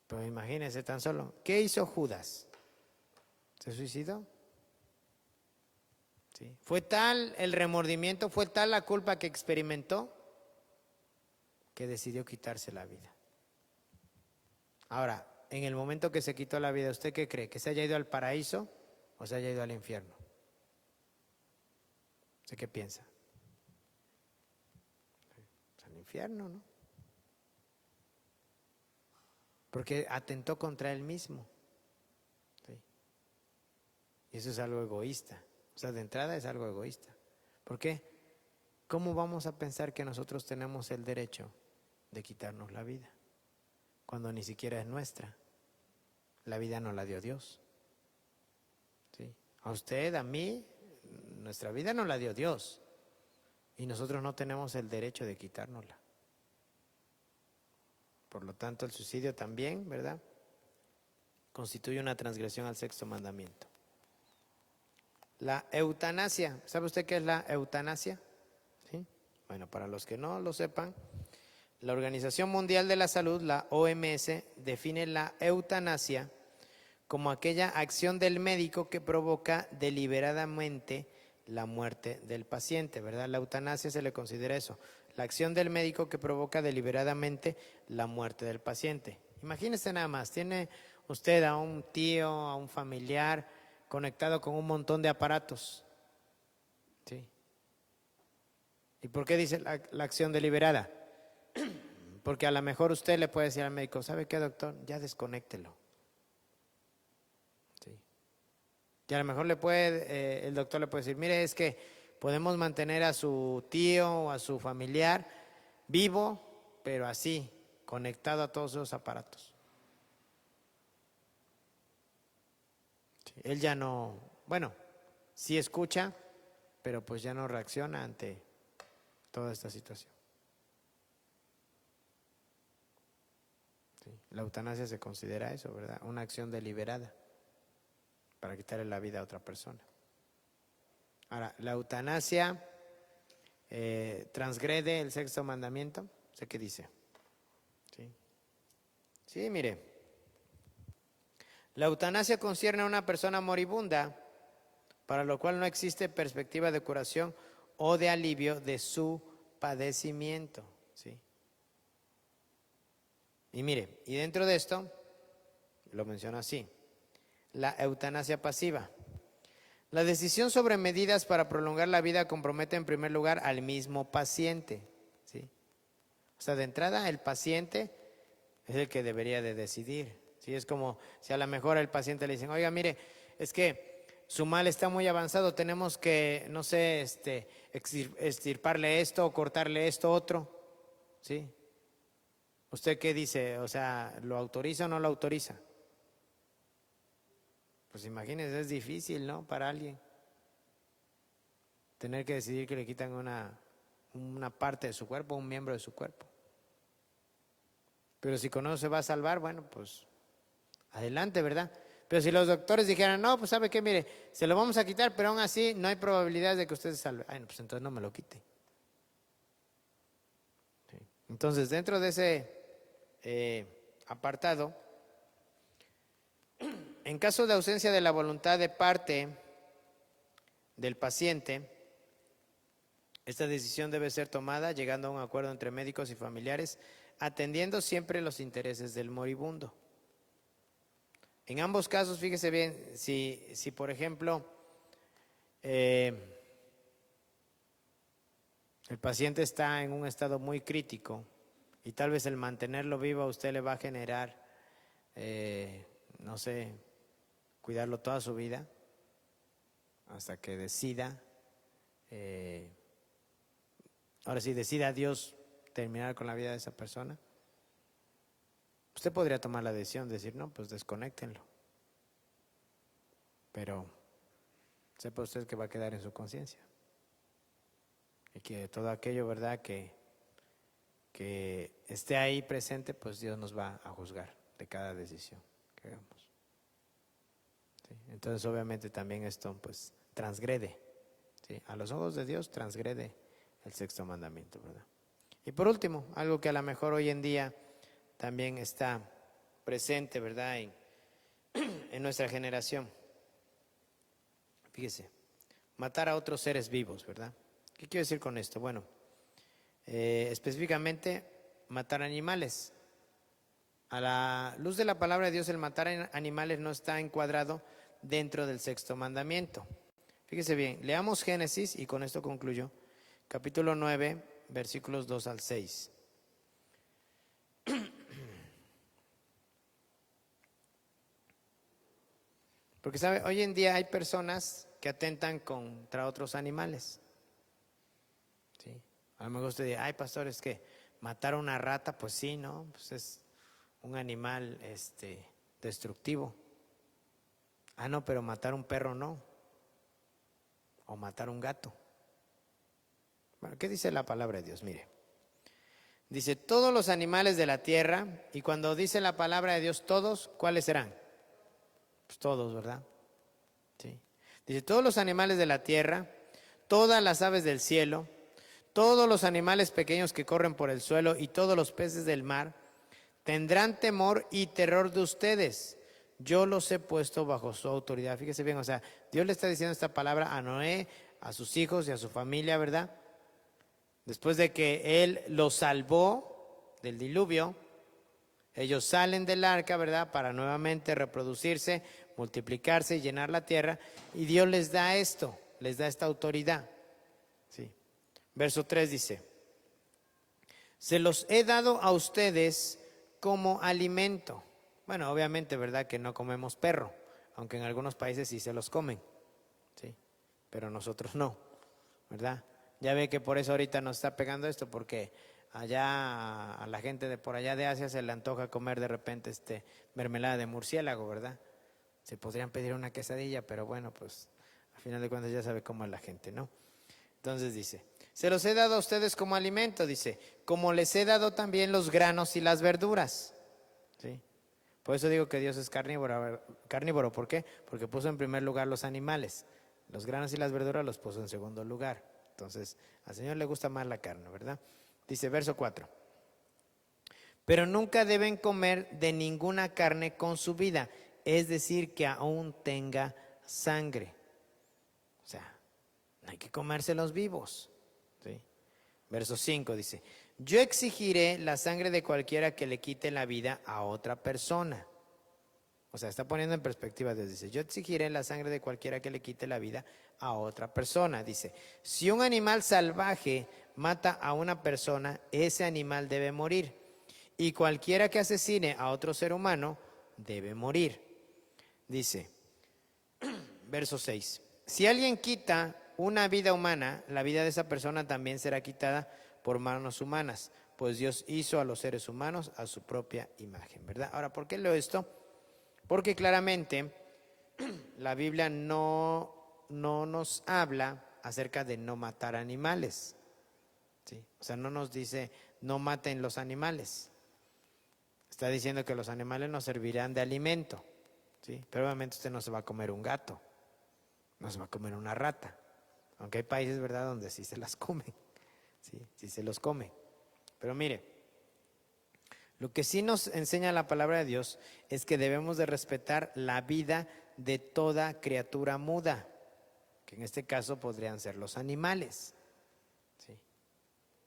Pero imagínense tan solo, ¿qué hizo Judas? ¿Se suicidó? Sí. Fue tal el remordimiento, fue tal la culpa que experimentó, que decidió quitarse la vida. Ahora, en el momento que se quitó la vida, ¿usted qué cree? ¿Que se haya ido al paraíso o se haya ido al infierno? ¿Usted qué piensa? Al infierno, ¿no? porque atentó contra él mismo. ¿Sí? Y eso es algo egoísta. O sea, de entrada es algo egoísta. ¿Por qué? ¿Cómo vamos a pensar que nosotros tenemos el derecho de quitarnos la vida cuando ni siquiera es nuestra? La vida no la dio Dios. ¿Sí? A usted, a mí, nuestra vida no la dio Dios. Y nosotros no tenemos el derecho de quitárnosla. Por lo tanto, el suicidio también, ¿verdad?, constituye una transgresión al sexto mandamiento. La eutanasia. ¿Sabe usted qué es la eutanasia? ¿Sí? Bueno, para los que no lo sepan, la Organización Mundial de la Salud, la OMS, define la eutanasia como aquella acción del médico que provoca deliberadamente la muerte del paciente, ¿verdad? La eutanasia se le considera eso, la acción del médico que provoca deliberadamente la muerte del paciente. Imagínese nada más, tiene usted a un tío, a un familiar conectado con un montón de aparatos, ¿sí? ¿Y por qué dice la acción deliberada? Porque a lo mejor usted le puede decir al médico, ¿sabe qué, doctor? Ya desconéctelo. ¿Sí? Y a lo mejor el doctor le puede decir, mire, es que podemos mantener a su tío o a su familiar vivo, pero así, conectado a todos esos aparatos. Sí, él ya no, bueno, sí escucha, pero pues ya no reacciona ante toda esta situación. Sí, la eutanasia se considera eso, ¿verdad? Una acción deliberada para quitarle la vida a otra persona. Ahora, la eutanasia transgrede el sexto mandamiento. ¿Sé qué dice? Sí, mire. La eutanasia concierne a una persona moribunda, para lo cual no existe perspectiva de curación o de alivio de su padecimiento. ¿Sí? Y mire, y dentro de esto, lo menciona así, la eutanasia pasiva. La decisión sobre medidas para prolongar la vida compromete en primer lugar al mismo paciente. ¿Sí? O sea, de entrada el paciente es el que debería de decidir. ¿Sí? Es como si a lo mejor al paciente le dicen, oiga, mire, es que su mal está muy avanzado, tenemos que, no sé, extirparle esto o cortarle esto otro. ¿Sí? ¿Usted qué dice? O sea, ¿lo autoriza o no lo autoriza? Pues imagínense, es difícil, ¿no? Para alguien tener que decidir que le quitan una parte de su cuerpo, un miembro de su cuerpo. Pero si con eso se va a salvar, bueno, pues adelante, ¿verdad? Pero si los doctores dijeran, no, pues ¿sabe qué? Mire, se lo vamos a quitar, pero aún así no hay probabilidad de que usted se salve. Ay, no, pues entonces no me lo quite. Sí. Entonces, dentro de ese apartado, en caso de ausencia de la voluntad de parte del paciente, esta decisión debe ser tomada llegando a un acuerdo entre médicos y familiares, atendiendo siempre los intereses del moribundo. En ambos casos, fíjese bien, si por ejemplo el paciente está en un estado muy crítico y tal vez el mantenerlo vivo a usted le va a generar, no sé, cuidarlo toda su vida hasta que decida, ahora sí, decida Dios terminar con la vida de esa persona. Usted podría tomar la decisión de decir, no, pues desconéctenlo. Pero sepa usted que va a quedar en su conciencia. Y que todo aquello, ¿verdad?, que esté ahí presente, pues Dios nos va a juzgar de cada decisión que hagamos. ¿Sí? Entonces, obviamente, también esto, pues, transgrede. ¿Sí? A los ojos de Dios, transgrede el sexto mandamiento, ¿verdad? Y por último, algo que a lo mejor hoy en día también está presente, ¿verdad?, en nuestra generación. Fíjese, matar a otros seres vivos, ¿verdad? ¿Qué quiero decir con esto? Bueno, específicamente, matar animales. A la luz de la palabra de Dios, el matar animales no está encuadrado dentro del sexto mandamiento. Fíjese bien, leamos Génesis, y con esto concluyo, capítulo 9, versículos 2 al 6. Porque, ¿sabe? Hoy en día hay personas que atentan contra otros animales. ¿Sí? A lo mejor usted dice, ay, pastor, es que matar a una rata, pues sí, ¿no? Pues es un animal destructivo. Ah, no, pero matar un perro no. O matar un gato. Bueno, ¿qué dice la palabra de Dios? Mire. Dice, todos los animales de la tierra, y cuando dice la palabra de Dios todos, ¿cuáles serán? Pues todos, ¿verdad? Sí. Dice, todos los animales de la tierra, todas las aves del cielo, todos los animales pequeños que corren por el suelo y todos los peces del mar, tendrán temor y terror de ustedes. Yo los he puesto bajo su autoridad. Fíjese bien, o sea, Dios le está diciendo esta palabra a Noé, a sus hijos y a su familia, ¿verdad? Después de que Él los salvó del diluvio, ellos salen del arca, ¿verdad? Para nuevamente reproducirse, multiplicarse y llenar la tierra. Y Dios les da esto, les da esta autoridad. Sí. Verso 3 dice, se los he dado a ustedes como alimento. Bueno, obviamente, ¿verdad? Que no comemos perro, aunque en algunos países sí se los comen. Sí. Pero nosotros no, ¿verdad? Ya ve que por eso ahorita nos está pegando esto, porque allá a la gente de por allá de Asia se le antoja comer de repente mermelada de murciélago, ¿verdad? Se podrían pedir una quesadilla, pero bueno, pues al final de cuentas ya sabe cómo es la gente, ¿no? Entonces dice, se los he dado a ustedes como alimento, dice, como les he dado también los granos y las verduras, ¿sí? Por eso digo que Dios es carnívoro. Carnívoro, ¿por qué? Porque puso en primer lugar los animales, los granos y las verduras los puso en segundo lugar. Entonces, al Señor le gusta más la carne, ¿verdad? Dice, verso 4. Pero nunca deben comer de ninguna carne con su vida, es decir, que aún tenga sangre. O sea, no hay que comérselos vivos. ¿Sí? Verso 5 dice, yo exigiré la sangre de cualquiera que le quite la vida a otra persona. O sea, está poniendo en perspectiva Dios. Dice, yo exigiré la sangre de cualquiera que le quite la vida a otra persona. Dice, si un animal salvaje mata a una persona, ese animal debe morir. Y cualquiera que asesine a otro ser humano debe morir. Dice, verso 6, si alguien quita una vida humana, la vida de esa persona también será quitada por manos humanas, pues Dios hizo a los seres humanos a su propia imagen, ¿verdad? Ahora, ¿por qué leo esto? Porque claramente la Biblia no nos habla acerca de no matar animales, ¿sí? O sea, no nos dice no maten los animales. Está diciendo que los animales nos servirán de alimento, ¿sí? Pero obviamente usted no se va a comer un gato, no se va a comer una rata, aunque hay países, ¿verdad?, donde sí se las comen, ¿sí? Sí se los come. Pero mire, lo que sí nos enseña la palabra de Dios es que debemos de respetar la vida de toda criatura muda, que en este caso podrían ser los animales. ¿Sí?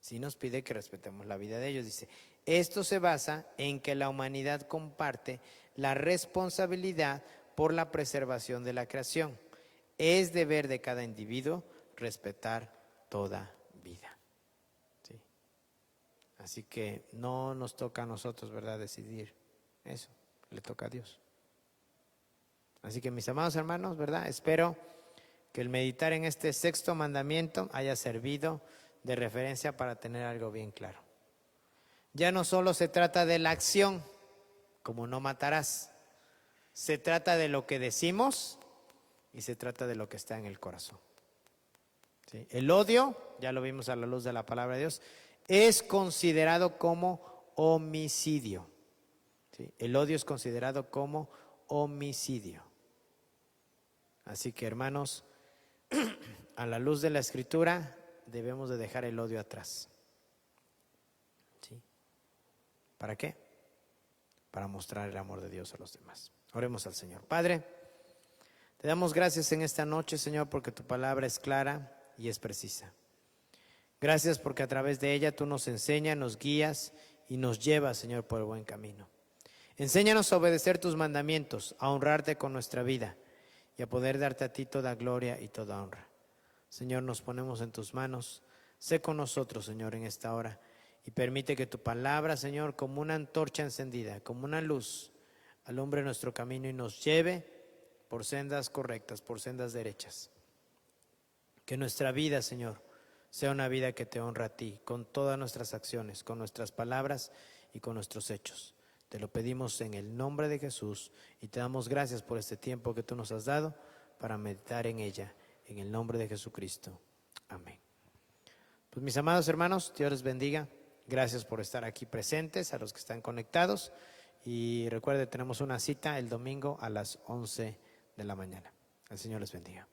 Sí nos pide que respetemos la vida de ellos. Dice, esto se basa en que la humanidad comparte la responsabilidad por la preservación de la creación. Es deber de cada individuo respetar toda vida. Así que no nos toca a nosotros, ¿verdad?, decidir eso, le toca a Dios. Así que mis amados hermanos, ¿verdad?, espero que el meditar en este sexto mandamiento haya servido de referencia para tener algo bien claro. Ya no solo se trata de la acción, como no matarás, se trata de lo que decimos y se trata de lo que está en el corazón. ¿Sí? El odio, ya lo vimos a la luz de la palabra de Dios, es considerado como homicidio. ¿Sí? El odio es considerado como homicidio. Así que, hermanos, a la luz de la Escritura debemos de dejar el odio atrás. ¿Sí? ¿Para qué? Para mostrar el amor de Dios a los demás. Oremos al Señor. Padre, te damos gracias en esta noche, Señor, porque tu palabra es clara y es precisa. Gracias porque a través de ella tú nos enseñas, nos guías y nos llevas, Señor, por el buen camino. Enséñanos a obedecer tus mandamientos, a honrarte con nuestra vida y a poder darte a ti toda gloria y toda honra. Señor, nos ponemos en tus manos. Sé con nosotros, Señor, en esta hora y permite que tu palabra, Señor, como una antorcha encendida, como una luz, alumbre nuestro camino y nos lleve por sendas correctas, por sendas derechas. Que nuestra vida, Señor, sea una vida que te honra a ti, con todas nuestras acciones, con nuestras palabras y con nuestros hechos. Te lo pedimos en el nombre de Jesús y te damos gracias por este tiempo que tú nos has dado para meditar en ella, en el nombre de Jesucristo. Amén. Pues mis amados hermanos, Dios les bendiga. Gracias por estar aquí presentes, a los que están conectados. Y recuerde, tenemos una cita el domingo a las 11 de la mañana. El Señor les bendiga.